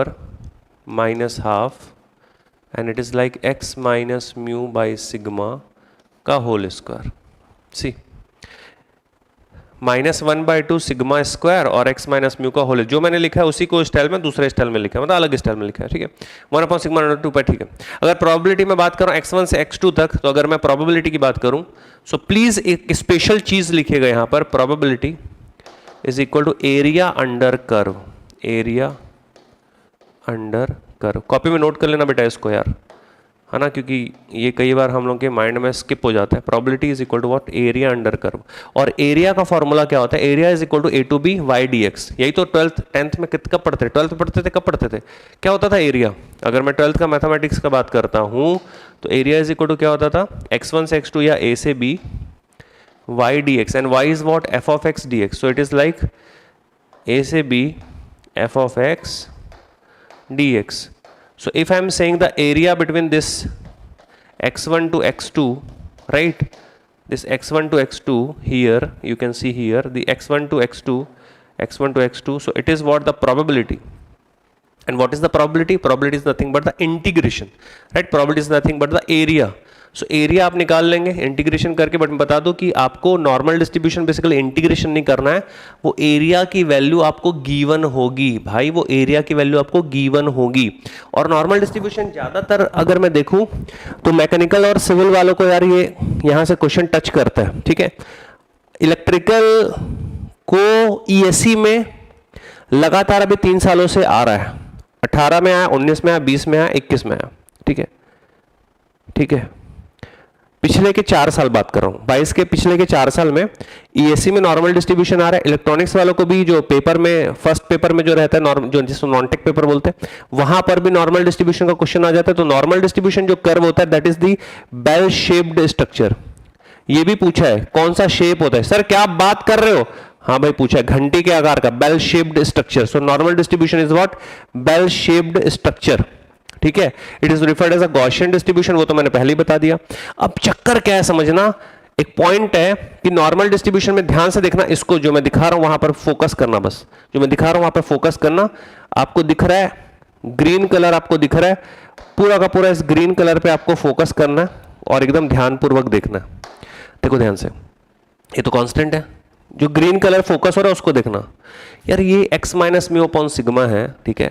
and it is like x minus mu by sigma का होल स्क्वायर। सी -1/2 सिग्मा स्क्वायर और x माइनस म्यू का whole, जो मैंने लिखा है उसी को style में दूसरे स्टाइल में लिखा है, मतलब अलग स्टाइल में लिखा है, ठीक है। 1/σ√2 पर, ठीक है। अगर प्रोबेबिलिटी में बात करूं x1 से x2 तक, तो अगर मैं प्रोबेबिलिटी की बात करूं सो प्लीज एक स्पेशल चीज लिखिएगा यहाँ पर, probability is equal to area under curve, area under curve. Copy में नोट कर लेना बेटा इसको यार, है ना, क्योंकि ये कई बार हम लोग के माइंड में स्किप हो जाता है। Probability is equal to what? Area under curve. और एरिया का फॉर्मूला क्या होता है? Area is equal to a/b y dx। यही तो 12th 10th में कब पढ़ते थे? 12th पढ़ते थे, कब पढ़ते थे? क्या होता था एरिया? अगर मैं 12th का मैथमेटिक्स का बात करता हूँ तो एरिया इज इक्वल टू क्या होता था? x1 से x2 या a से b y dx, and y is what? f of x dx। So it is like a से b f of x dx. So if I am saying the area between this x1 to x2, right, this x1 to x2 here, you can see here the x1 to x2, x1 to x2, so it is what? The probability. And what is the probability? Probability is nothing but the integration, right? Probability is nothing but the area. So area आप निकाल लेंगे integration करके, but मैं बता दूं कि आपको normal distribution basically integration नहीं करना है, वो एरिया की वैल्यू आपको गिवन होगी भाई, वो एरिया की वैल्यू आपको गिवन होगी। और नॉर्मल डिस्ट्रीब्यूशन ज़्यादातर अगर मैं देखूं तो मैकेनिकल और सिविल वालों को यार ये यहाँ से क्वेश्चन टच करता है, ठीक है। इलेक्ट्रिकल को ईएससी में लगातार अभी 3 सालों से आ रहा है, 18 में आया, 19 में आया, 20 में आया, 21 में आया, ठीक है, ठीक है। पिछले के 4 साल बात कर रहा हूँ, 22 के पिछले के 4 साल में ईएससी में नॉर्मल डिस्ट्रीब्यूशन आ रहा है। इलेक्ट्रॉनिक्स वालों को भी जो पेपर में फर्स्ट पेपर में जो रहता है जो जिसको नॉन टेक पेपर बोलते हैं, वहां पर भी नॉर्मल डिस्ट्रीब्यूशन का क्वेश्चन आ जाता है। तो नॉर्मल डिस्ट्रीब्यूशन जो कर्व होता है that is the bell shaped structure. ये भी पूछा है कौन सा शेप होता है, सर क्या आप बात कर रहे हो? हाँ भाई पूछा है, घंटी के आकार का bell shaped structure. So normal distribution is what? Bell shaped structure, ठीक है। It is referred as a Gaussian distribution, वो तो मैंने पहले ही बता दिया। अब चक्कर क्या है समझना, एक पॉइंट है कि नॉर्मल डिस्ट्रीब्यूशन में ध्यान से देखना, इसको जो मैं दिखा रहा हूं वहां पर फोकस करना, बस जो मैं दिखा रहा हूं वहां पर फोकस करना। आपको दिख रहा है ग्रीन कलर, आपको दिख रहा है पूरा का पूरा, इस ग्रीन कलर पे आपको फोकस करना और एकदम ध्यानपूर्वक देखना। देखो ध्यान से, ये तो कांस्टेंट है, जो ग्रीन कलर फोकस हो रहा है उसको देखना। यार ये x minus mu upon sigma है, ठीक है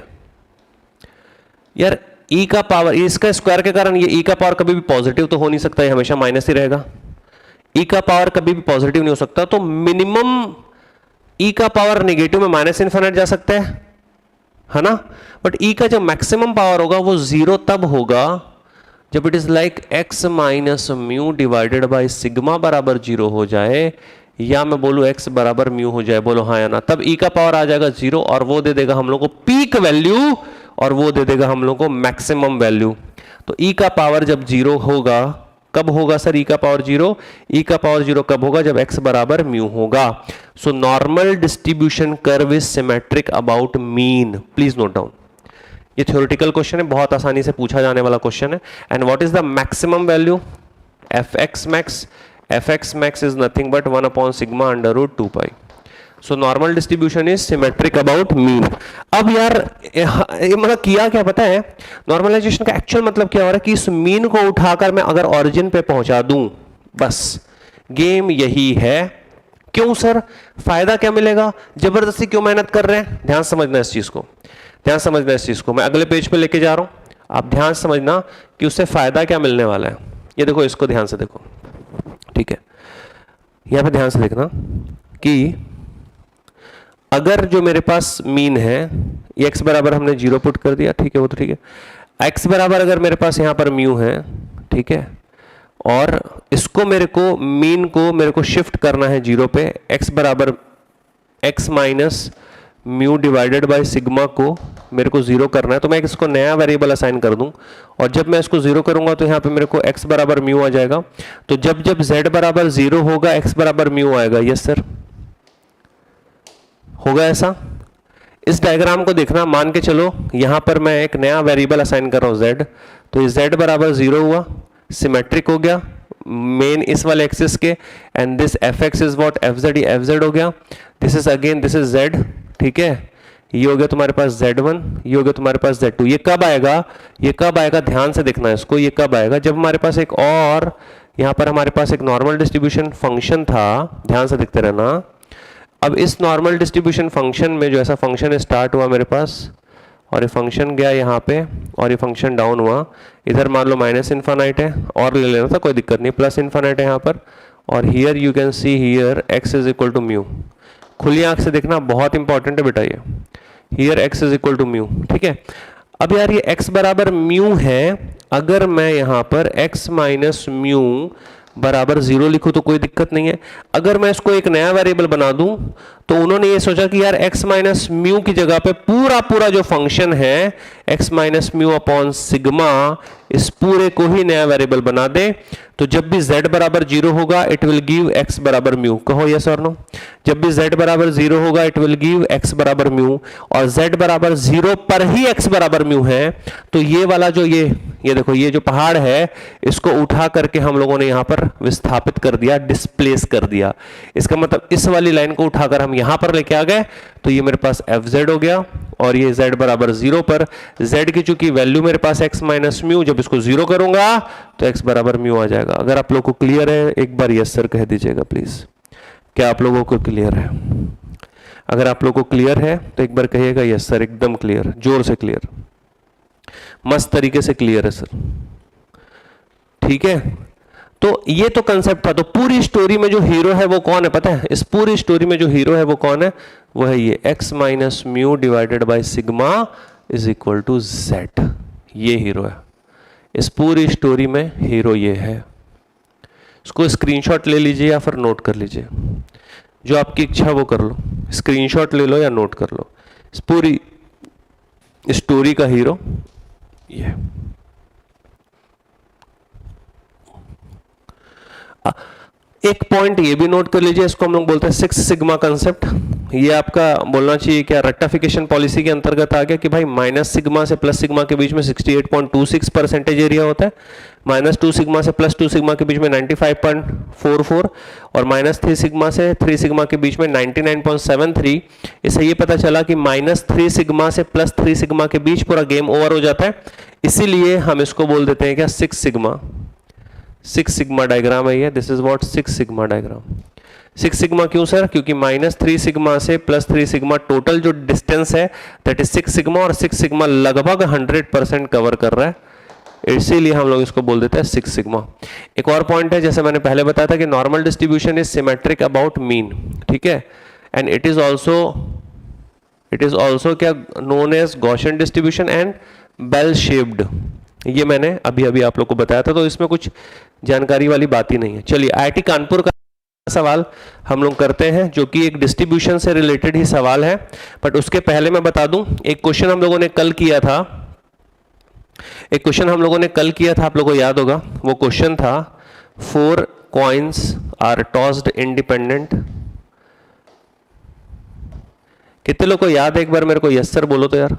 यार। e का पावर, इसका स्क्वायर के कारण ये e का पावर कभी भी पॉजिटिव तो हो नहीं सकता, ये हमेशा माइनस ही रहेगा। e का पावर कभी भी पॉजिटिव नहीं हो सकता, तो मिनिमम e का पावर नेगेटिव में माइनस इन्फिनिट जा सकता है ना। बट e का जो मैक्सिमम पावर होगा वो 0 तब होगा जब it is like x minus mu divided by sigma बराबर 0 हो जाए, या मैं बोलूं x बराबर म्यू हो जाए, बोलो हाँ या ना। तब e का पावर आ जाएगा 0 और वो दे देगा हम लोग को पीक वैल्यू और वो दे देगा हम लोग को मैक्सिमम वैल्यू। तो तो e का पावर जब जीरो होगा, कब होगा सर e का पावर जीरो? e का पावर जीरो कब होगा? जब x बराबर म्यू होगा। सो normal distribution curve is symmetric about mean. Please note down, ये थ्योरेटिकल क्वेश्चन है, बहुत आसानी से पूछा जाने वाला क्वेश्चन है। And what is the maximum value? fx max, fx max is nothing but 1 upon sigma under root 2 pi. So normal distribution is symmetric about mean. अब यार ये मतलब किया क्या पता है? नॉर्मलाइजेशन का एक्चुअल मतलब क्या हो रहा है कि इस मीन को उठाकर मैं अगर ओरिजिन पे पहुंचा दूं, बस गेम यही है। क्यों सर? फायदा क्या मिलेगा? जबरदस्ती क्यों मेहनत कर रहे हैं? ध्यान समझना इस चीज को, ध्यान समझना इस चीज को। मैं अगले पेज पे लेके जा रहा हूं, आप ध्यान समझना कि उससे फायदा क्या मिलने वाला है। ये देखो, इसको ध्यान से देखो, ठीक है? यहां पे ध्यान से देखना कि अगर जो मेरे पास मीन है, x बराबर हमने जीरो पुट कर दिया, ठीक है, वो तो ठीक है। x बराबर अगर मेरे पास यहां पर म्यू है, ठीक है, और इसको मेरे को मीन को मेरे को शिफ्ट करना है जीरो पे, x बराबर x minus mu divided by sigma को मेरे को जीरो करना है, तो मैं इसको नया वेरिएबल असाइन कर दूं, और जब मैं इसको जीरो करूंगा तो यहाँ पे मेरे को x बराबर म्यू आ जाएगा। तो जब जब z बराबर जीरो होगा x बराबर म्यू आएगा। यस सर, होगा ऐसा? इस डायग्राम को देखना, मान के चलो यहां पर मैं एक नया वेरिएबल असाइन कर रहा हूं z, तो z बराबर जीरो हुआ, सिमेट्रिक हो गया मेन इस वाले एक्सिस के, and this fx is what? fz, ये fz हो गया, this is again this is z, ठीक है, ये हो गया तुम्हारे पास z1, ये हो गया तुम्हारे पास z2। ये कब आएगा? ये कब आएगा? ध्यान से देखना इसको, ये कब आएगा? जब हमारे पास एक और यहां पर हमारे पास एक नॉर्मल डिस्ट्रीब्यूशन फंक्शन था, ध्यान से देखते रहना। अब इस नॉर्मल डिस्ट्रीब्यूशन फंक्शन में जो ऐसा फंक्शन स्टार्ट हुआ मेरे पास, और ये फंक्शन गया यहाँ पे, और ये फंक्शन डाउन हुआ, इधर मान लो माइनस इन्फानाइट है, और ले लेना था, कोई दिक्कत नहीं, प्लस इन्फानाइट है यहाँ पर, और here you can see here x is equal to mu. खुली आंख से देखना, बहुत इंपॉर्टेंट है बेटा ये, here x is equal to mu, ठीक है। अब यार ये x बराबर म्यू है, अगर मैं यहाँ पर x माइनस म्यू बराबर जीरो लिखूं तो कोई दिक्कत नहीं है। अगर मैं इसको एक नया वेरिएबल बना दूं, तो उन्होंने ये सोचा कि यार x माइनस म्यू की जगह पे पूरा जो फंक्शन है x minus mu upon sigma, इस पूरे को ही नया वेरिएबल बना दे, तो जब भी z बराबर जीरो होगा इट विल गिव x बराबर म्यू। कहो यस और नो? जब भी z बराबर जीरो होगा इट विल गिव x बराबर म्यू, और z बराबर जीरो पर ही x बराबर म्यू है, तो ये वाला जो ये देखो, ये जो पहाड़ है, इसको उठा करके हम लोगों ने यहां पर विस्थापित कर दिया, डिस्प्लेस कर दिया। इसका मतलब इस वाली लाइन को उठाकर हम यहां पर लेके आ गए, तो ये मेरे पास fz हो गया, और ये z बराबर जीरो पर z की चूंकि वैल्यू मेरे पास x माइनस म्यू, जब इसको जीरो करूंगा तो x बराबर म्यू आ जाएगा। अगर आप लोगों को क्लियर है एक बार यस सर कह दीजिएगा प्लीज। क्या आप लोगों को क्लियर है? अगर आप लोगों को क्लियर है तो एक बार कहिएगा यस सर, एकदम क्लियर, जोर से क्लियर, मस्त तरीके से क्लियर है सर, ठीक है। तो ये तो कंसेप्ट था। तो पूरी स्टोरी में जो हीरो है वो कौन है पता है? इस पूरी स्टोरी में जो हीरो है वो कौन है? वो है ये x minus mu divided by sigma is equal to z। ये हीरो है इस पूरी स्टोरी में, हीरो ये है। इसको स्क्रीनशॉट ले लीजिए या फिर नोट कर लीजिए, जो आपकी इच्छा वो कर लो, स्क्रीनशॉट ले लो या नोट कर लो। इस पूरी स्टोरी का हीरो ये। एक पॉइंट ये भी नोट कर लीजिए, इसको हम लोग बोलते हैं सिक्स सिग्मा कंसेप्ट। ये आपका बोलना चाहिए क्या रट्टाफिकेशन पॉलिसी के अंतर्गत आ गया कि भाई माइनस सिग्मा से प्लस सिग्मा के बीच में 68.26% एरिया होता है, माइनस 2 सिग्मा से प्लस 2 सिग्मा के बीच में 95.44, और माइनस 3 सिग्मा से 3 सिग्मा के बीच में 99.73। इससे ये पता चला कि माइनस 3 सिग्मा से प्लस 3 सिग्मा के बीच पूरा गेम ओवर हो जाता है। इसीलिए हम इसको बोल देते हैं क्या? सिक्स सिग्मा डायग्राम है ये। This is what? Six sigma diagram. 6 sigma क्यों सर? क्योंकि माइनस 3 सिग्मा से प्लस 3 सिग्मा टोटल जो डिस्टेंस है दैट इज 6 सिग्मा, और 6 सिग्मा लगभग 100% कवर कर रहा है, इसीलिए हम लोग इसको बोल देते हैं 6 सिग्मा। एक और पॉइंट है, जैसे मैंने पहले बताया था कि normal distribution is symmetric about mean, ठीक है, एंड इट इज ऑल्सो क्या known as Gaussian distribution and bell shaped. ये मैंने अभी अभी आप लोग को बताया था, तो इसमें कुछ जानकारी वाली बात ही नहीं है। चलिए IIT कानपुर का सवाल हम लोग करते हैं, जो कि एक डिस्ट्रीब्यूशन से रिलेटेड ही सवाल है, बट उसके पहले मैं बता दूं एक क्वेश्चन हम लोगों ने कल किया था, एक क्वेश्चन हम लोगों ने कल किया था, आप लोगों को याद होगा, वो क्वेश्चन था 4 कॉइन्स आर टॉस्ड इंडिपेंडेंट। कितने लोग को याद है? एक बार मेरे को यस सर बोलो तो यार,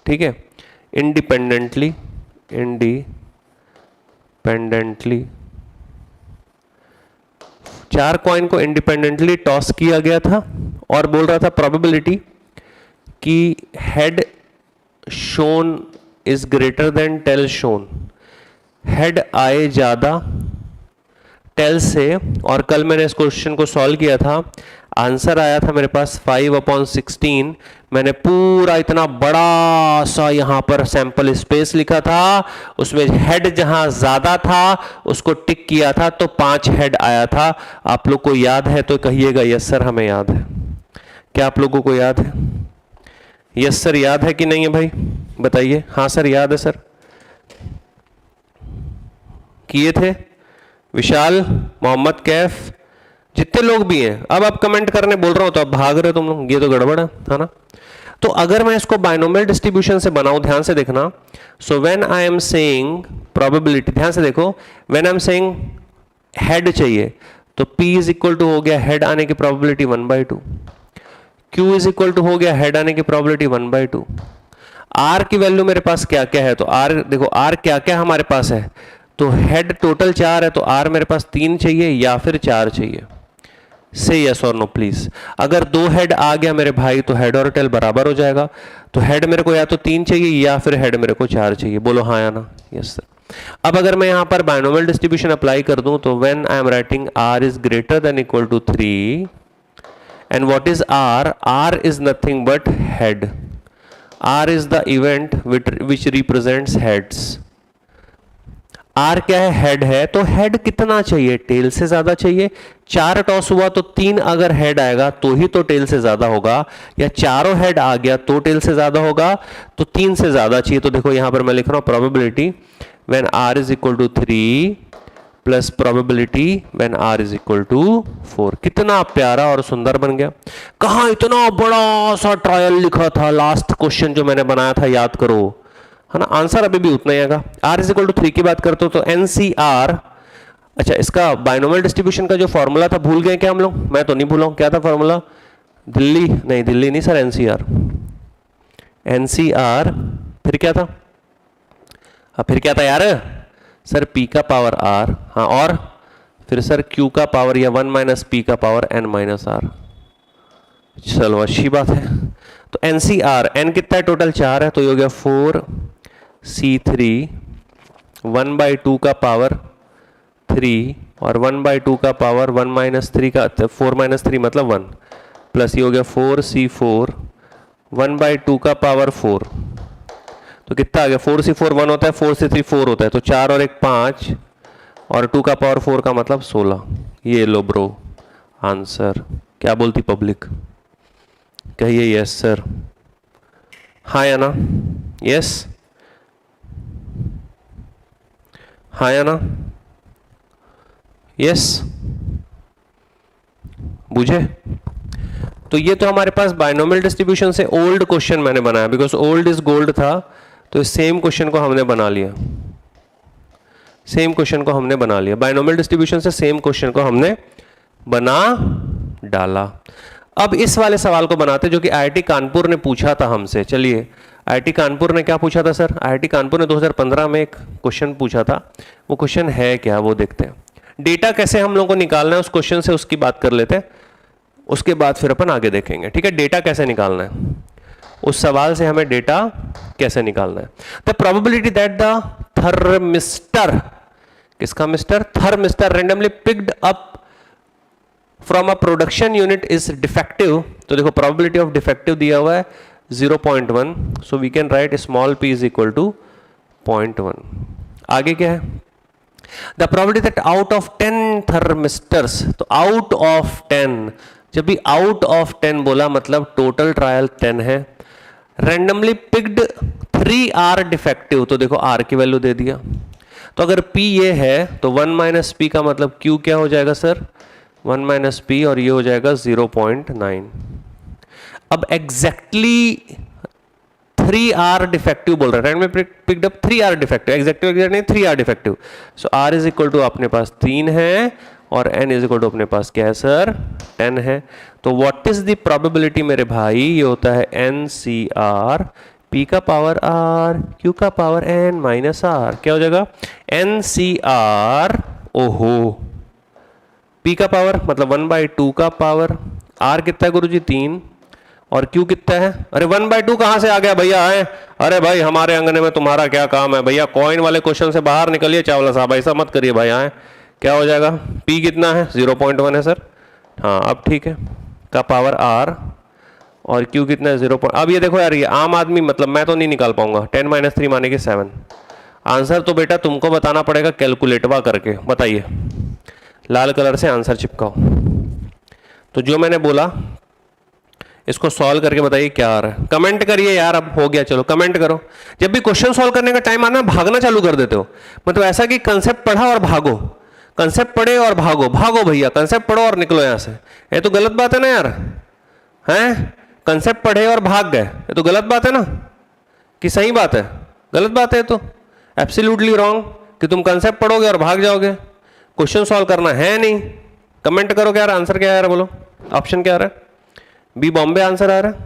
ठीक है। इंडिपेंडेंटली 4 कॉइन को इंडिपेंडेंटली टॉस किया गया था और बोल रहा था प्रोबेबिलिटी कि head shown is greater than tail shown, head आए ज्यादा टेल से। और कल मैंने इस क्वेश्चन को सॉल्व किया था, आंसर आया था मेरे पास 5/16। मैंने पूरा इतना बड़ा सा यहां पर सैंपल स्पेस लिखा था, उसमें हेड जहां ज्यादा था उसको टिक किया था तो 5 हेड आया था। आप लोग को याद है तो कहिएगा यस सर हमें याद है। क्या आप लोगों को याद है? यस सर याद है कि नहीं है भाई? बताइए। हाँ सर याद है सर, किए थे। विशाल, मोहम्मद कैफ, जितने लोग भी हैं। अब आप कमेंट करने बोल रहा हूं तो आप भाग रहे हो तुम लोग, ये तो गड़बड़ है ना। तो अगर मैं इसको बाइनोमियल डिस्ट्रीब्यूशन से बनाऊं, ध्यान से देखना। So when I am saying probability, ध्यान से देखो, when I am saying head चाहिए तो P इज इक्वल टू हो गया हेड आने की probability 1/2, Q is equal to हो गया हेड आने की प्रोबेबिलिटी 1/2। R की वैल्यू मेरे पास क्या क्या है? तो R देखो, R क्या क्या हमारे पास है, तो हेड टोटल 4 है तो R मेरे पास 3 चाहिए या फिर 4 चाहिए। से यस और नो प्लीज। अगर 2 हेड आ गया मेरे भाई तो हेड और टेल बराबर हो जाएगा। तो हेड मेरे को या तो 3 चाहिए या फिर हेड मेरे को 4 चाहिए। बोलो हाँ या ना? Yes sir. अब अगर मैं यहां पर बाइनोमियल डिस्ट्रीब्यूशन अप्लाई कर दूं तो when I am writing R is greater than equal to 3 and what is R? R is nothing but head. R is the event which represents heads. R क्या है? हेड है। तो head कितना चाहिए? Tell से ज्यादा चाहिए। 4 टॉस हुआ तो 3 अगर हेड आएगा तो ही तो टेल से ज्यादा होगा, या चारों हेड आ गया तो टेल से ज्यादा होगा, तो 3 से ज्यादा चाहिए। तो देखो यहां पर मैं लिख रहा हूं probability when R is equal to 3 plus probability when R is equal to 4। कितना प्यारा और सुंदर बन गया। कहां इतना बड़ा सा ट्रायल लिखा था, लास्ट क्वेश्चन जो मैंने बनाया था, याद करो, है ना। आंसर अभी भी उतना ही आएगा। R इज इक्वल टू 3 की बात करते हो तो NCR, अच्छा इसका बाइनोमियल डिस्ट्रीब्यूशन का जो फॉर्मूला था भूल गए क्या हम लोग? मैं तो नहीं भूला हूं, क्या था फॉर्मूला? दिल्ली नहीं सर, NCR। फिर क्या था? फिर क्या था यार सर? P का पावर R, हाँ, और फिर सर Q का पावर या 1 माइनस P का पावर N माइनस R। चलो अच्छी बात है। तो NCR, N कितना है? टोटल 4 है, तो ये हो गया 4C3 1/2 का पावर 3 और 1/2 का पावर 1 माइनस 3 का 4 माइनस 3 मतलब 1, प्लस ये हो गया 4C4 1/2 का पावर 4। तो कितना आ गया? 4C4 1 होता है, 4C3 4 होता है, तो 4 और 1 5 और 2 का पावर 4 का मतलब 16। ये लो ब्रो आंसर। क्या बोलती पब्लिक? कहिए यस सर, हाँ या ना? यस, हाँ या ना? यस, बुझे? तो ये तो हमारे पास बाइनोमियल डिस्ट्रीब्यूशन से ओल्ड क्वेश्चन मैंने बनाया, बिकॉज ओल्ड इज गोल्ड था, तो सेम क्वेश्चन को हमने बना लिया। सेम क्वेश्चन को हमने बना लिया बाइनोमियल डिस्ट्रीब्यूशन से, सेम क्वेश्चन को हमने बना डाला। अब इस वाले सवाल को बनाते जो कि IIT कानपुर ने पूछा था हमसे। चलिए, IIT कानपुर ने क्या पूछा था सर? IIT कानपुर ने 2015 में एक क्वेश्चन पूछा था। वो क्वेश्चन है क्या, वो देखते हैं। डेटा कैसे हम लोगों को निकालना है उस क्वेश्चन से, उसकी बात कर लेते हैं, उसके बाद फिर अपन आगे देखेंगे। ठीक है, डेटा कैसे निकालना है, उस सवाल से हमें डेटा कैसे निकालना है। The probability that the thermistor, किसका mister? Thermistor randomly picked up from a production unit is defective. तो देखो प्रोबेबिलिटी ऑफ डिफेक्टिव दिया हुआ है 0.1, so we can write small p is equal to 0.1। आगे क्या है? The probability that out of 10 thermistors, तो आउट ऑफ 10, जब भी आउट ऑफ 10 बोला मतलब टोटल ट्रायल 10 है। रैंडमली पिक्ड 3 आर डिफेक्टिव, तो देखो R की वैल्यू दे दिया। तो अगर P ये है तो 1 माइनस P का मतलब Q क्या हो जाएगा सर? 1 माइनस P, और ये हो जाएगा 0.9। अब एग्जैक्टली 3R डिफेक्टिव बोल रहा है, randomly picked up 3R defective, exactly exact नहीं 3R defective. So R is equal to अपने पास 3 है और N इज इक्वल टू अपने पास क्या है सर 10 है। तो व्हाट इज द प्रोबेबिलिटी मेरे भाई, ये होता है NCR P का पावर R Q का पावर N माइनस R, क्या हो जाएगा NCR, ओहो P का पावर मतलब 1/2 का पावर, R कितना है गुरुजी 3 और Q कितना है, अरे 1/2 कहां से आ गया भैया है, अरे भाई हमारे अंगने में तुम्हारा क्या काम है भैया, कॉइन वाले क्वेश्चन से बाहर निकलिए चावला साहब, ऐसा मत करिए भाई। आए क्या हो जाएगा, P कितना है 0.1 है सर, हाँ अब ठीक है, का पावर R और Q कितना है 0. अब ये देखो यार, ये आम आदमी मतलब मैं तो नहीं निकाल पाऊंगा, 10 - 3 माने कि 7। आंसर तो बेटा तुमको बताना पड़ेगा कैलकुलेटवा करके, बताइए लाल कलर से आंसर चिपकाओ। तो जो मैंने बोला इसको सॉल्व करके बताइए क्या आ रहा है, कमेंट करिए यार, अब हो गया चलो कमेंट करो। जब भी क्वेश्चन सॉल्व करने का टाइम आना भागना चालू कर देते हो, मतलब ऐसा कि कंसेप्ट पढ़ा और भागो, कंसेप्ट पढ़े और भागो, भागो भैया कंसेप्ट पढ़ो और निकलो यहां से, ये तो गलत बात है ना यार, हैं कंसेप्ट पढ़े और भाग गए, ये तो गलत बात है ना, कि सही बात है, गलत बात है तो एब्सोल्युटली रॉन्ग कि तुम कंसेप्ट पढ़ोगे और भाग जाओगे, क्वेश्चन सॉल्व करना है नहीं। कमेंट करो क्या आंसर क्या आ रहा है, बोलो ऑप्शन क्या आ रहा है, बी बॉम्बे आंसर आ रहा है,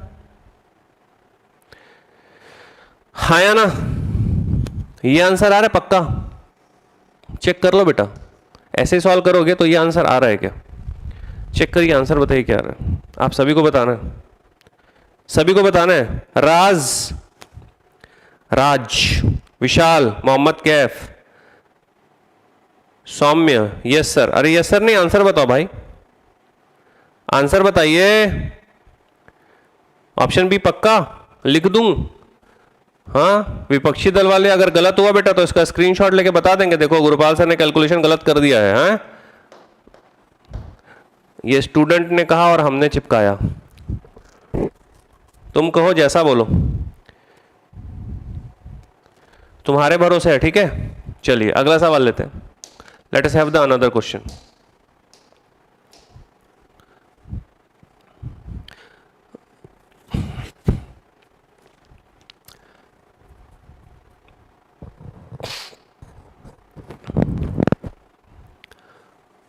हाँ या ना, ये आंसर आ रहा है पक्का, चेक कर लो बेटा, ऐसे ही सॉल्व करोगे तो ये आंसर आ रहा है क्या, चेक करिए आंसर बताइए क्या आ रहा है, आप सभी को बताना है, सभी को बताना है। राज, राज, विशाल, मोहम्मद कैफ, सौम्य, यस सर, अरे यस सर नहीं आंसर बताओ भाई, आंसर बताइए, ऑप्शन बी पक्का लिख दूं, हाँ विपक्षी दल वाले अगर गलत हुआ बेटा तो इसका स्क्रीनशॉट लेके बता देंगे, देखो गुरुपाल सर ने कैलकुलेशन गलत कर दिया है, हाँ? ये स्टूडेंट ने कहा और हमने चिपकाया, तुम कहो जैसा बोलो, तुम्हारे भरोसे है, ठीक है। चलिए अगला सवाल लेते हैं, late us have the another question.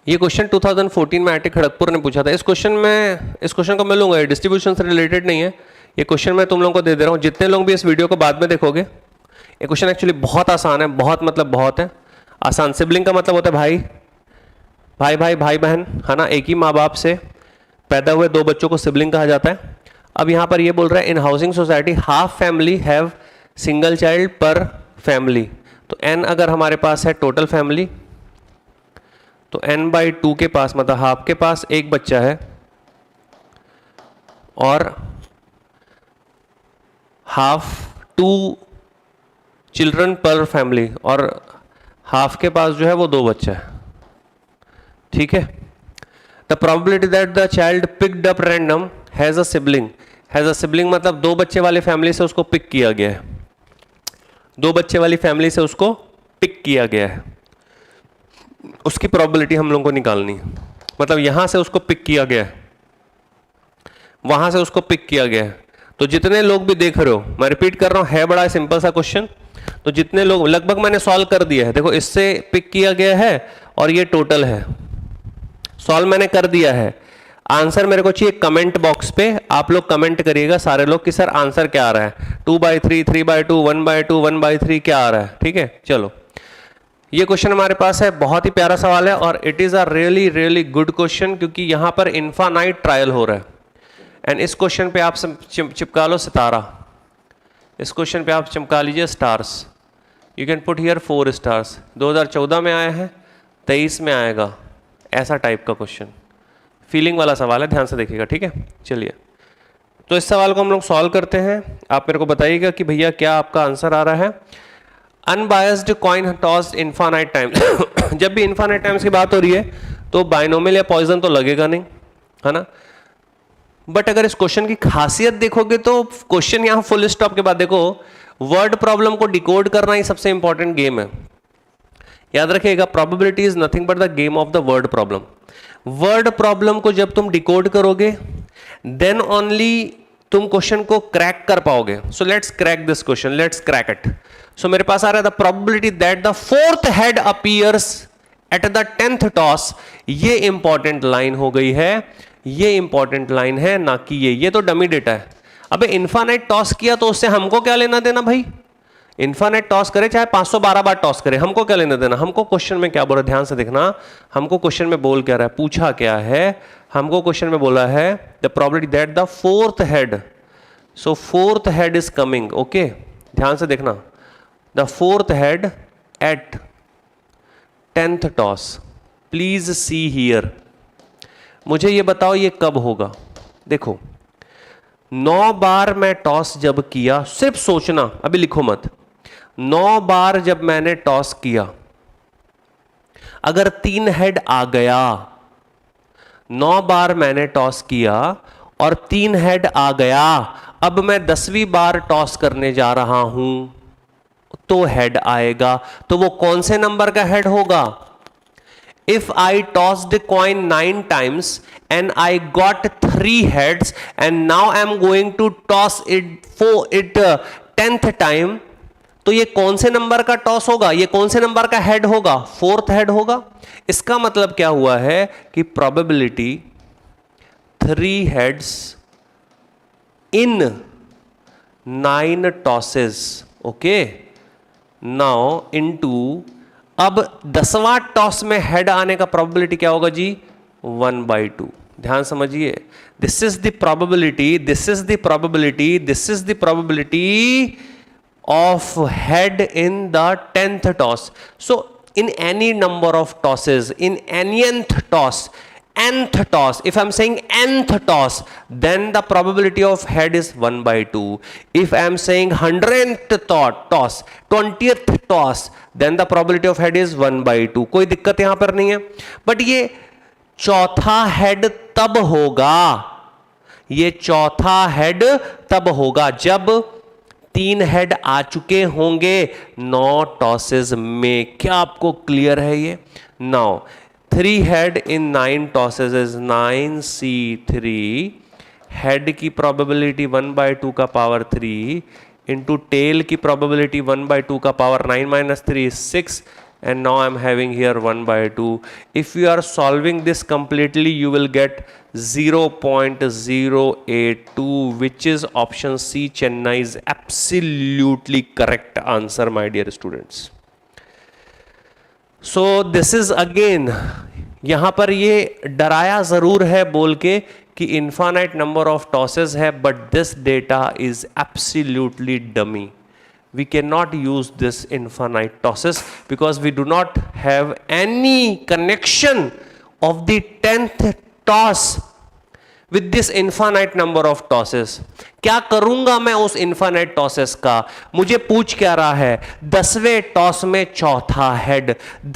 ये क्वेश्चन 2014 में IIT खड़गपुर ने पूछा था। इस क्वेश्चन को मैं लूंगा, ये डिस्ट्रीब्यूशन से रिलेटेड नहीं है, ये क्वेश्चन मैं तुम लोगों को दे दे रहा हूँ, जितने लोग भी इस वीडियो को बाद में देखोगे, ये क्वेश्चन एक्चुअली बहुत आसान है, बहुत मतलब बहुत है आसान। सिबलिंग का मतलब होता है भाई भाई भाई भाई बहन, है ना, एक ही माँ बाप से पैदा हुए 2 बच्चों को सिबलिंग कहा जाता है। अब यहाँ पर ये बोल रहा है in housing society half family have single child per family, तो n अगर हमारे पास है टोटल फैमिली तो n/2 के पास मतलब हाफ के पास एक बच्चा है और हाफ 2 चिल्ड्रन पर फैमिली, और हाफ के पास जो है वो 2 बच्चा है, ठीक है। The probability that the child picked up random has a sibling मतलब 2 बच्चे वाली फैमिली से उसको पिक किया गया है, 2 बच्चे वाली फैमिली से उसको पिक किया गया है, उसकी प्रोबेबिलिटी हम लोगों को निकालनी है। मतलब यहां से उसको पिक किया गया है, वहां से उसको पिक किया गया है, तो जितने लोग भी देख रहे हो, मैं रिपीट कर रहा हूं, है बड़ा सिंपल सा क्वेश्चन, तो जितने लोग लगभग मैंने सॉल्व कर दिया है, देखो इससे पिक किया गया है और ये टोटल है, सॉल्व मैंने कर दिया है। आंसर मेरे को चाहिए कमेंट बॉक्स पे, आप लोग कमेंट करिएगा सारे लोग कि सर आंसर क्या आ रहा है, 2/3, 3/2, 1/2, 1/3 क्या आ रहा है, ठीक है। चलो ये क्वेश्चन हमारे पास है, बहुत ही प्यारा सवाल है और it is a really really good question, क्योंकि यहां पर इन्फानाइट ट्रायल हो रहा है। एंड इस क्वेश्चन पे आप चिपका लो सितारा, इस क्वेश्चन पे आप चिपका लीजिए stars, you can put here 4 stars. 2014 में आया है, 23 में आएगा, ऐसा टाइप का क्वेश्चन, फीलिंग वाला सवाल है, ध्यान से देखिएगा, ठीक है। चलिए तो इस सवाल को हम लोग सॉल्व करते हैं, आप मेरे को बताइएगा कि भैया क्या आपका आंसर आ रहा है। Unbiased coin tossed infinite times जब भी इन्फानाइट टाइम्स की बात हो रही है तो बाइनोमियल या पॉइजन तो लगेगा नहीं, है ना। बट अगर इस क्वेश्चन की खासियत देखोगे तो क्वेश्चन यहां फुल स्टॉप के बाद देखो, वर्ड प्रॉब्लम को डिकोड करना ही सबसे इंपॉर्टेंट गेम है, याद रखिएगा। Probability is nothing but the game of the word problem. Word problem को जब तुम डिकोड करोगे देन ओनली तुम क्वेश्चन को क्रैक कर पाओगे. So let's crack this question, let's crack it. So मेरे पास आ रहा है the probability that the fourth head appears at the 10th toss. ये इंपॉर्टेंट लाइन हो गई है, ये इंपॉर्टेंट लाइन है, ना कि ये तो डमी डेटा है. अबे इन्फानाइट टॉस किया तो उससे हमको क्या लेना देना भाई. इन्फानाइट टॉस करे चाहे 512 बार टॉस करे, हमको क्या लेना देना. हमको क्वेश्चन में क्या बोल रहा है, ध्यान से देखना. हमको क्वेश्चन में बोल क्या रहा है, पूछा क्या है. हमको क्वेश्चन में बोला है the probability that the fourth head. So fourth head is coming. Okay, ध्यान से देखना. The fourth head at 10th toss. Please see here. मुझे ये बताओ ये कब होगा. देखो 9 बार मैं टॉस जब किया, सिर्फ सोचना, अभी लिखो मत. 9 बार जब मैंने टॉस किया, अगर 3 हेड आ गया, 9 बार मैंने टॉस किया और 3 हेड आ गया, अब मैं 10वीं बार टॉस करने जा रहा हूं तो हेड आएगा. तो वो कौन से नंबर का हेड होगा. If I tossed the coin 9 times and I got 3 heads and now I'm going to toss it for 10th time, तो ये कौन से नंबर का टॉस होगा, ये कौन से नंबर का हेड होगा, फोर्थ हेड होगा. इसका मतलब क्या हुआ है कि प्रोबेबिलिटी 3 हेड्स इन 9 टॉसेस. ओके, नाउ इनटू, अब 10वां टॉस में हेड आने का प्रोबेबिलिटी क्या होगा जी, 1/2. ध्यान समझिए. This is the probability, this is the probability, this is the probability of head in the 10th toss. So in any number of tosses, in nth toss, nth toss, if I'm saying nth toss, then the probability of head is 1/2. If I'm saying 100th toss, 20th toss, then the probability of head is 1/2. कोई दिक्कत यहां पर नहीं है. But ये चौथा head तब होगा, ये चौथा हेड तब होगा जब 3 हेड आ चुके होंगे 9 टॉसेस में. क्या आपको क्लियर है ये. Now 3 head in 9 tosses is 9c3. Head की प्रोबेबिलिटी 1/2 का पावर 3 इंटू टेल की प्रोबेबिलिटी 1/2 का power 9 - 3 is 6. And now I'm having here 1/2. If you are solving this completely, you will get 0.082, which is option C, Chennai is absolutely correct answer, my dear students. So this is again, यहां पर ये डराया जरूर है बोल के कि infinite number of tosses है, but this data is absolutely dummy. We cannot use this infinite tosses because we do not have any connection of the 10th toss with this infinite number of tosses. क्या करूंगा मैं उस infinite tosses का. मुझे पूछ क्या रहा है, 10वें टॉस में चौथा हेड.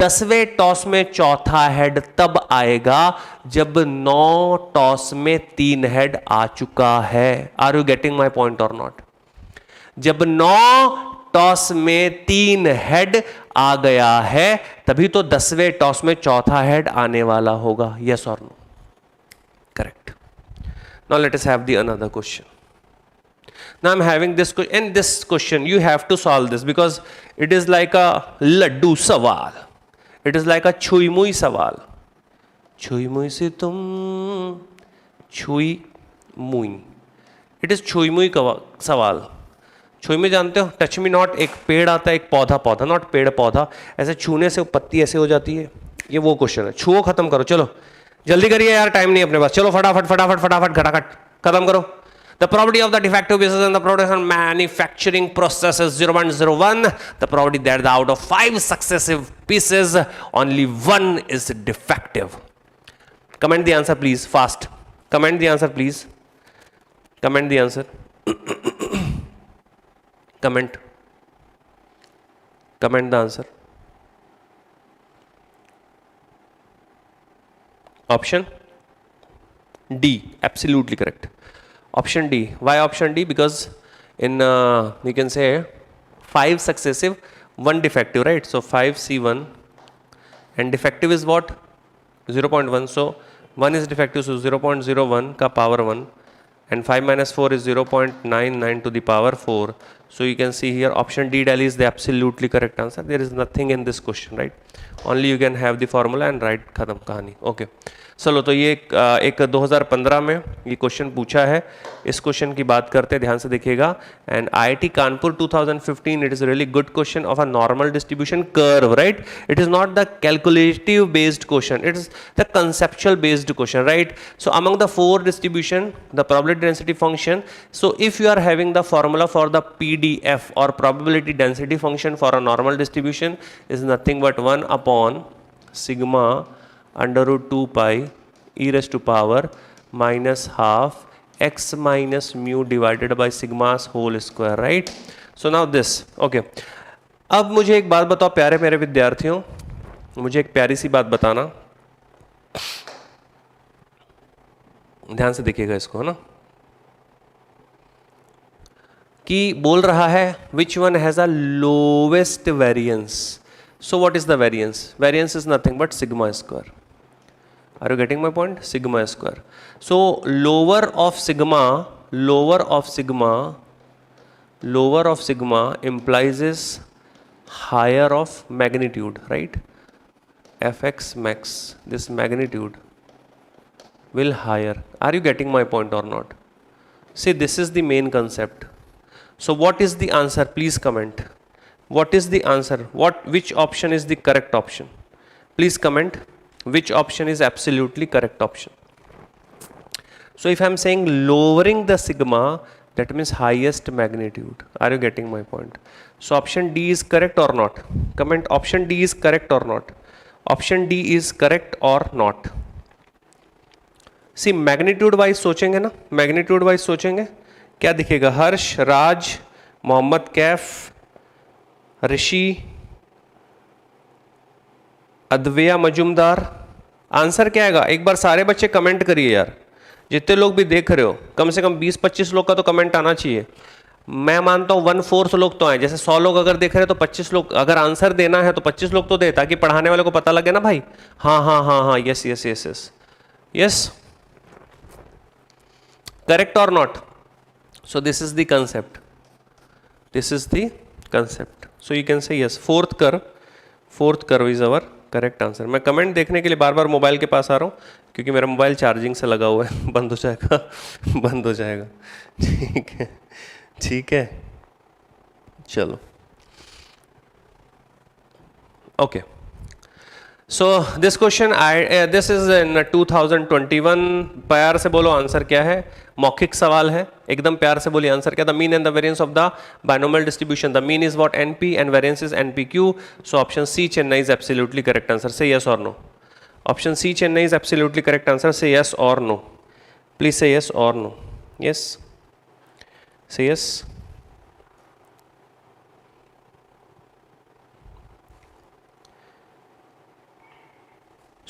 10वें टॉस में चौथा हेड तब आएगा जब 9 टॉस में 3 हेड आ चुका है. Are you getting my point और नॉट. जब 9 टॉस में 3 हेड आ गया है तभी तो 10वें टॉस में चौथा हेड आने वाला होगा. यस और no. Correct. Now let us have the another question. Now I am having this, in this question you have to solve this because it is like a laddu सवाल. इट इज लाइक अ छुई मुई सवाल. छुई मुई से तुम छुई मुई. इट इज छुई मुई सवाल. छुई में जानते हो, टच मी नॉट. एक पेड़ आता है, एक पौधा, पौधा नॉट पेड़, पौधा. ऐसे छूने से पत्ती ऐसे हो जाती है. ये वो क्वेश्चन है. छुओ, खत्म करो. चलो जल्दी करिए यार, टाइम नहीं अपने पास. चलो फटाफट फटाफट फटाफट खटाखट खत्म करो. The probability of the defective pieces in the production manufacturing process is 0.01. The probability that the out of 5 successive pieces only 1 is defective. Comment the answer please, fast. Comment the answer please. Comment the answer. Comment the answer. Option D, absolutely correct. Option D. Why option D? Because in you can say 5 successive, 1 defective, right? So 5C1 and defective is what? 0.1. So 1 is defective, so 0.01 का power 1 and 5 minus 4 is 0.99 to the power 4. So you can see here option D, Delhi, is the absolutely correct answer. There is nothing in this question, right? Only you can have the formula and write खत्म कहानी. Okay. चलो तो ये एक 2015 में ये question पूछा है. इस क्वेश्चन की बात करते हैं, ध्यान से देखिएगा. And IIT Kanpur 2015, it is really good question of a normal distribution curve, right? It is not the calculative based question, it is the conceptual based question, right? So among the 4 distribution, the probability density function, so if you are having the formula for the PDF or probability density function for a normal distribution is nothing but 1 upon sigma under root 2 pi e raised to power minus half x minus mu divided by sigma's whole square, right? So now this, okay. अब मुझे एक बात बताओ प्यारे मेरे विद्यार्थियों, मुझे एक प्यारी सी बात बताना, ध्यान से देखिएगा इसको, है ना, कि बोल रहा है which one has a lowest variance. So what is the variance? Variance is nothing but sigma square. Are you getting my point? Sigma square. So lower of sigma implies is higher of magnitude, right? Fx max, this magnitude will higher. Are you getting my point or not? See, this is the main concept. So what is the answer? Please comment. What is the answer? Which option is the correct option? Please comment. Which option is absolutely correct option? So if I am saying lowering the sigma, that means highest magnitude. Are you getting my point? So option D is correct or not? Comment option D is correct or not? Option D is correct or not? See magnitude wise सोचेंगे ना, magnitude wise सोचेंगे, क्या दिखेगा? Harsh, Raj, Mohammad Kaif, Rishi, Advaiya Majumdar. Answer क्या आएगा? एक बार सारे बच्चे कमेंट करिए यार, जितने लोग भी देख रहे हो कम से कम 20-25 लोग का तो कमेंट आना चाहिए. मैं मानता हूँ 1/4 लोग तो आए, जैसे 100 लोग अगर देख रहे हैं तो 25 लोग, अगर आंसर देना है तो 25 लोग तो दे, ताकि पढ़ाने वाले को पता लगे ना भाई. हाँ हाँ हाँ हाँ, yes yes yes yes yes. Correct or not? So this is the concept. This is the concept. So you can say yes. Fourth curve is our correct answer. मैं कमेंट देखने के लिए बार बार मोबाइल के पास आ रहा हूँ, क्योंकि मेरा मोबाइल चार्जिंग से लगा हुआ है. बंद हो जाएगा, बंद हो जाएगा. ठीक है, ठीक है, चलो. Okay. So this question, this is in 2021. प्यार से बोलो आंसर क्या है. मौखिक सवाल है, एकदम प्यार से बोलिए आंसर क्या. The mean and the variance of the binomial distribution. The mean is what? NP and variance is NPQ. So option C Chennai is absolutely correct answer. Say yes और no? Option C Chennai is absolutely correct answer. Say yes और no? Please say yes और no. Yes, say yes.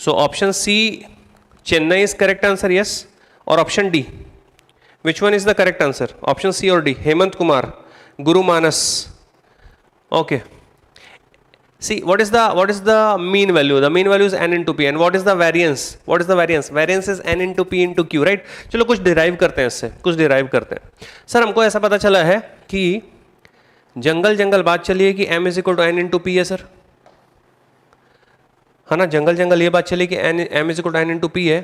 So option C, Chennai is correct answer, yes. Or option D, which one is the correct answer? Option C or D? Hemant Kumar, Guru Manas. Okay. See, what is the mean value? The mean value is n into p. And what is the variance? What is the variance? Variance is n into p into q, right? चलो कुछ derive करते हैं इससे, कुछ derive करते हैं. Sir हमको ऐसा पता चला है कि जंगल बात चली है कि m is equal to n into p है सर, है ना. जंगल ये बात चली कि m is equal to n into p है,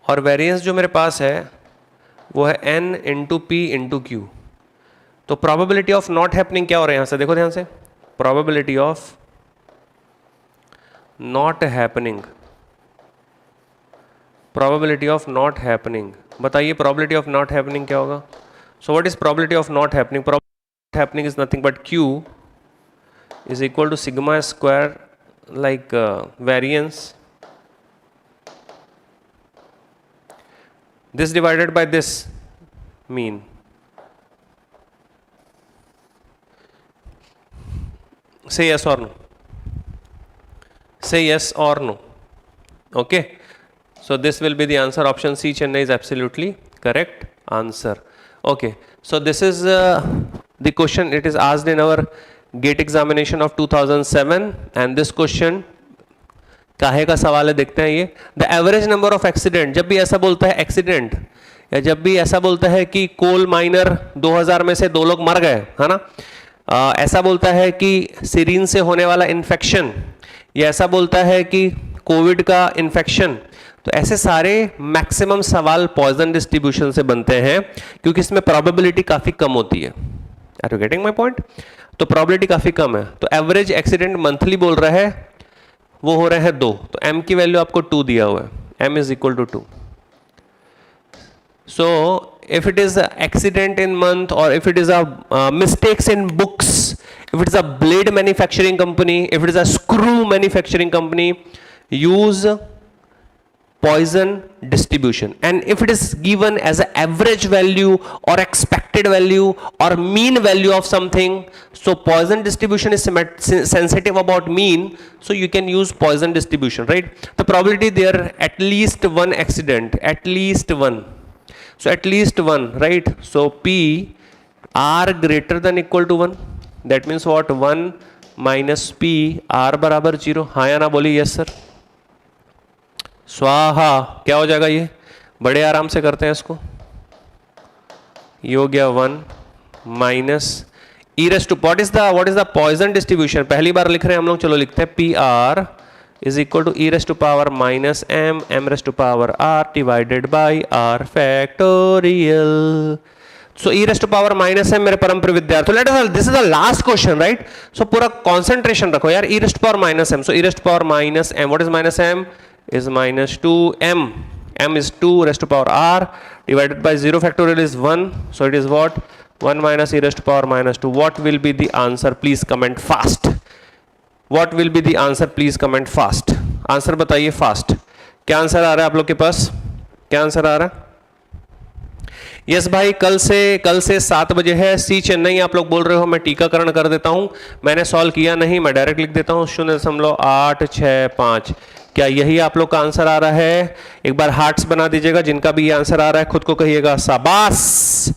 और वेरिएंस जो मेरे पास है वो है n into p into q. तो प्रोबेबिलिटी ऑफ नॉट हैपनिंग क्या हो रहा है यहाँ से? देखो ध्यान से. Probability of not happening, probability of not happening. बताइए प्रोबेबिलिटी ऑफ नॉट हैपनिंग क्या होगा? So what is probability of not happening? Probability happening is nothing but q is equal to sigma square, like variance, this divided by this mean. Say yes or no. Say yes or no. Okay. So this will be the answer. Option C, Chennai, is absolutely correct answer. Okay. So this is the question. It is asked in our GATE examination of 2007 and this question काहे का सवाल है देखते हैं ये. The average number of accident, जब भी ऐसा बोलता है एक्सीडेंट या जब भी ऐसा बोलता है कि कोल माइनर 2000 में से 2 लोग मर गए, है ना, ऐसा बोलता है कि सीरीन से होने वाला इन्फेक्शन, या ऐसा बोलता है कि कोविड का इन्फेक्शन, तो ऐसे सारे मैक्सिमम सवाल पॉइजन डिस्ट्रीब्यूशन से बनते हैं, क्योंकि इसमें प्रोबेबिलिटी काफ़ी कम होती है। Are you getting my point? तो प्रोबेबिलिटी काफ़ी कम है। तो एवरेज एक्सीडेंट मंथली बोल रहा है, वो हो रहे हैं 2, तो m की वैल्यू आपको 2 दिया हुआ है, m is equal to 2। So if it is an accident in month, or if it is a mistakes in books, if it is a blade manufacturing company, if it is a screw manufacturing company, use Poisson distribution. And if it is given as an average value or expected value or mean value of something, so Poisson distribution is sensitive about mean, so you can use Poisson distribution, right? The probability there at least one accident, at least one. So at least one, right? So P R greater than equal to 1. That means what? 1 minus P R बराबर 0. हाँ या ना बोलिए? Yes sir. स्वाहा। क्या हो जाएगा ये? बड़े आराम से करते हैं इसको। ये हो गया 1 minus e raise to what is the Poisson distribution? पहली बार लिख रहे हैं हम लोग, चलो लिखते हैं P R is equal to e raised to power minus m raised to power r divided by r factorial. So e raised to power minus m मेरे परम प्रिय विद्यार्थियों, let us, this is the last question, right? So पूरा concentration रखो यार, e raised to power minus m, so e raised to power minus m, what is minus m? Is minus 2m, m is 2 raised to power r divided by 0 factorial is 1, so it is what? 1 minus e raised to power minus 2. What will be the answer? Please comment fast. What will be the answer? Please comment fast. Answer बताइए fast. क्या answer आ रहा है आप लोग के पास? क्या answer आ रहा है? यस भाई, कल से 7 बजे है। सी चेन्नई आप लोग बोल रहे हो, मैं टीकाकरण कर देता हूं। मैंने सॉल्व किया नहीं, मैं डायरेक्ट लिख देता हूं 0.865। क्या यही आप लोग का आंसर आ रहा है? एक बार हार्ट्स बना दीजिएगा जिनका भी ये आंसर आ रहा है, खुद को कहिएगा शाबाश,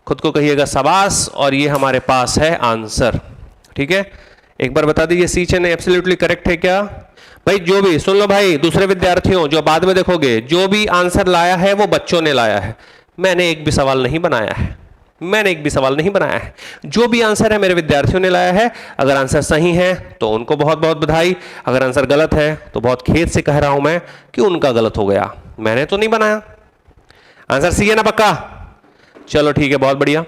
खुद को कहिएगा शाबाश, और ये हमारे पास है आंसर। ठीक है, एक बार बता दीजिए सी चेन्नई एब्सोल्युटली करेक्ट है क्या? भाई जो भी सुन लो भाई, दूसरे विद्यार्थियों जो बाद में देखोगे, जो भी आंसर लाया है वो बच्चों ने लाया है, मैंने एक भी सवाल नहीं बनाया है, मैंने एक भी सवाल नहीं बनाया है। जो भी आंसर है मेरे विद्यार्थियों ने लाया है। अगर आंसर सही है तो उनको बहुत बहुत बधाई, अगर आंसर गलत है तो बहुत खेद से कह रहा हूं मैं कि उनका गलत हो गया, मैंने तो नहीं बनाया। आंसर सी है ना पक्का? चलो ठीक है, बहुत बढ़िया।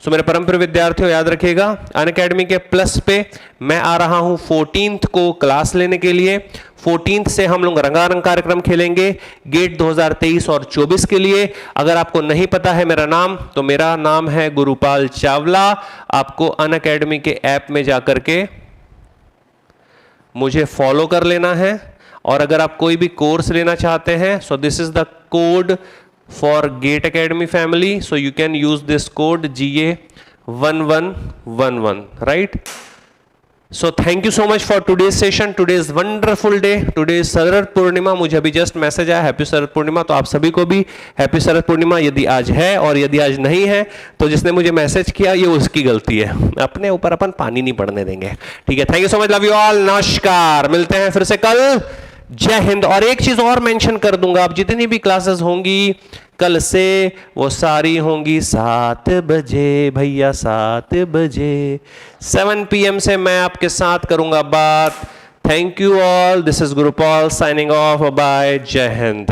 सो मेरे परम प्रिय विद्यार्थियों याद रखिएगा, अनअकैडमी के प्लस पे मैं आ रहा हूं 14th को क्लास लेने के लिए। 14th से हम लोग रंगारंग कार्यक्रम खेलेंगे गेट 2023 और 24 के लिए। अगर आपको नहीं पता है मेरा नाम, तो मेरा नाम है गुरुपाल चावला। आपको अनअकैडमी के ऐप में जाकर के मुझे फॉलो कर लेना है, और अगर आप कोई भी कोर्स लेना चाहते हैं, सो this is the code for Gate Academy family, so you can use this code GA1111, right? So thank you so much for today's session. Today is wonderful day. Today is Sharad Purnima. मुझे अभी just message आया happy Sharad Purnima, तो आप सभी को भी happy Sharad Purnima यदि आज है, और यदि आज नहीं है तो जिसने मुझे मैसेज किया ये उसकी गलती है, अपने ऊपर अपन पानी नहीं पड़ने देंगे। ठीक है, thank you so much, love you all, नमस्कार, मिलते हैं फिर से कल। जय हिंद। और एक चीज और मेंशन कर दूंगा, अब जितनी भी क्लासेस होंगी कल से वो सारी होंगी 7 बजे भैया, 7 बजे 7 PM से मैं आपके साथ करूंगा बात। Thank you all, this is Gurupal signing off, bye, जय हिंद।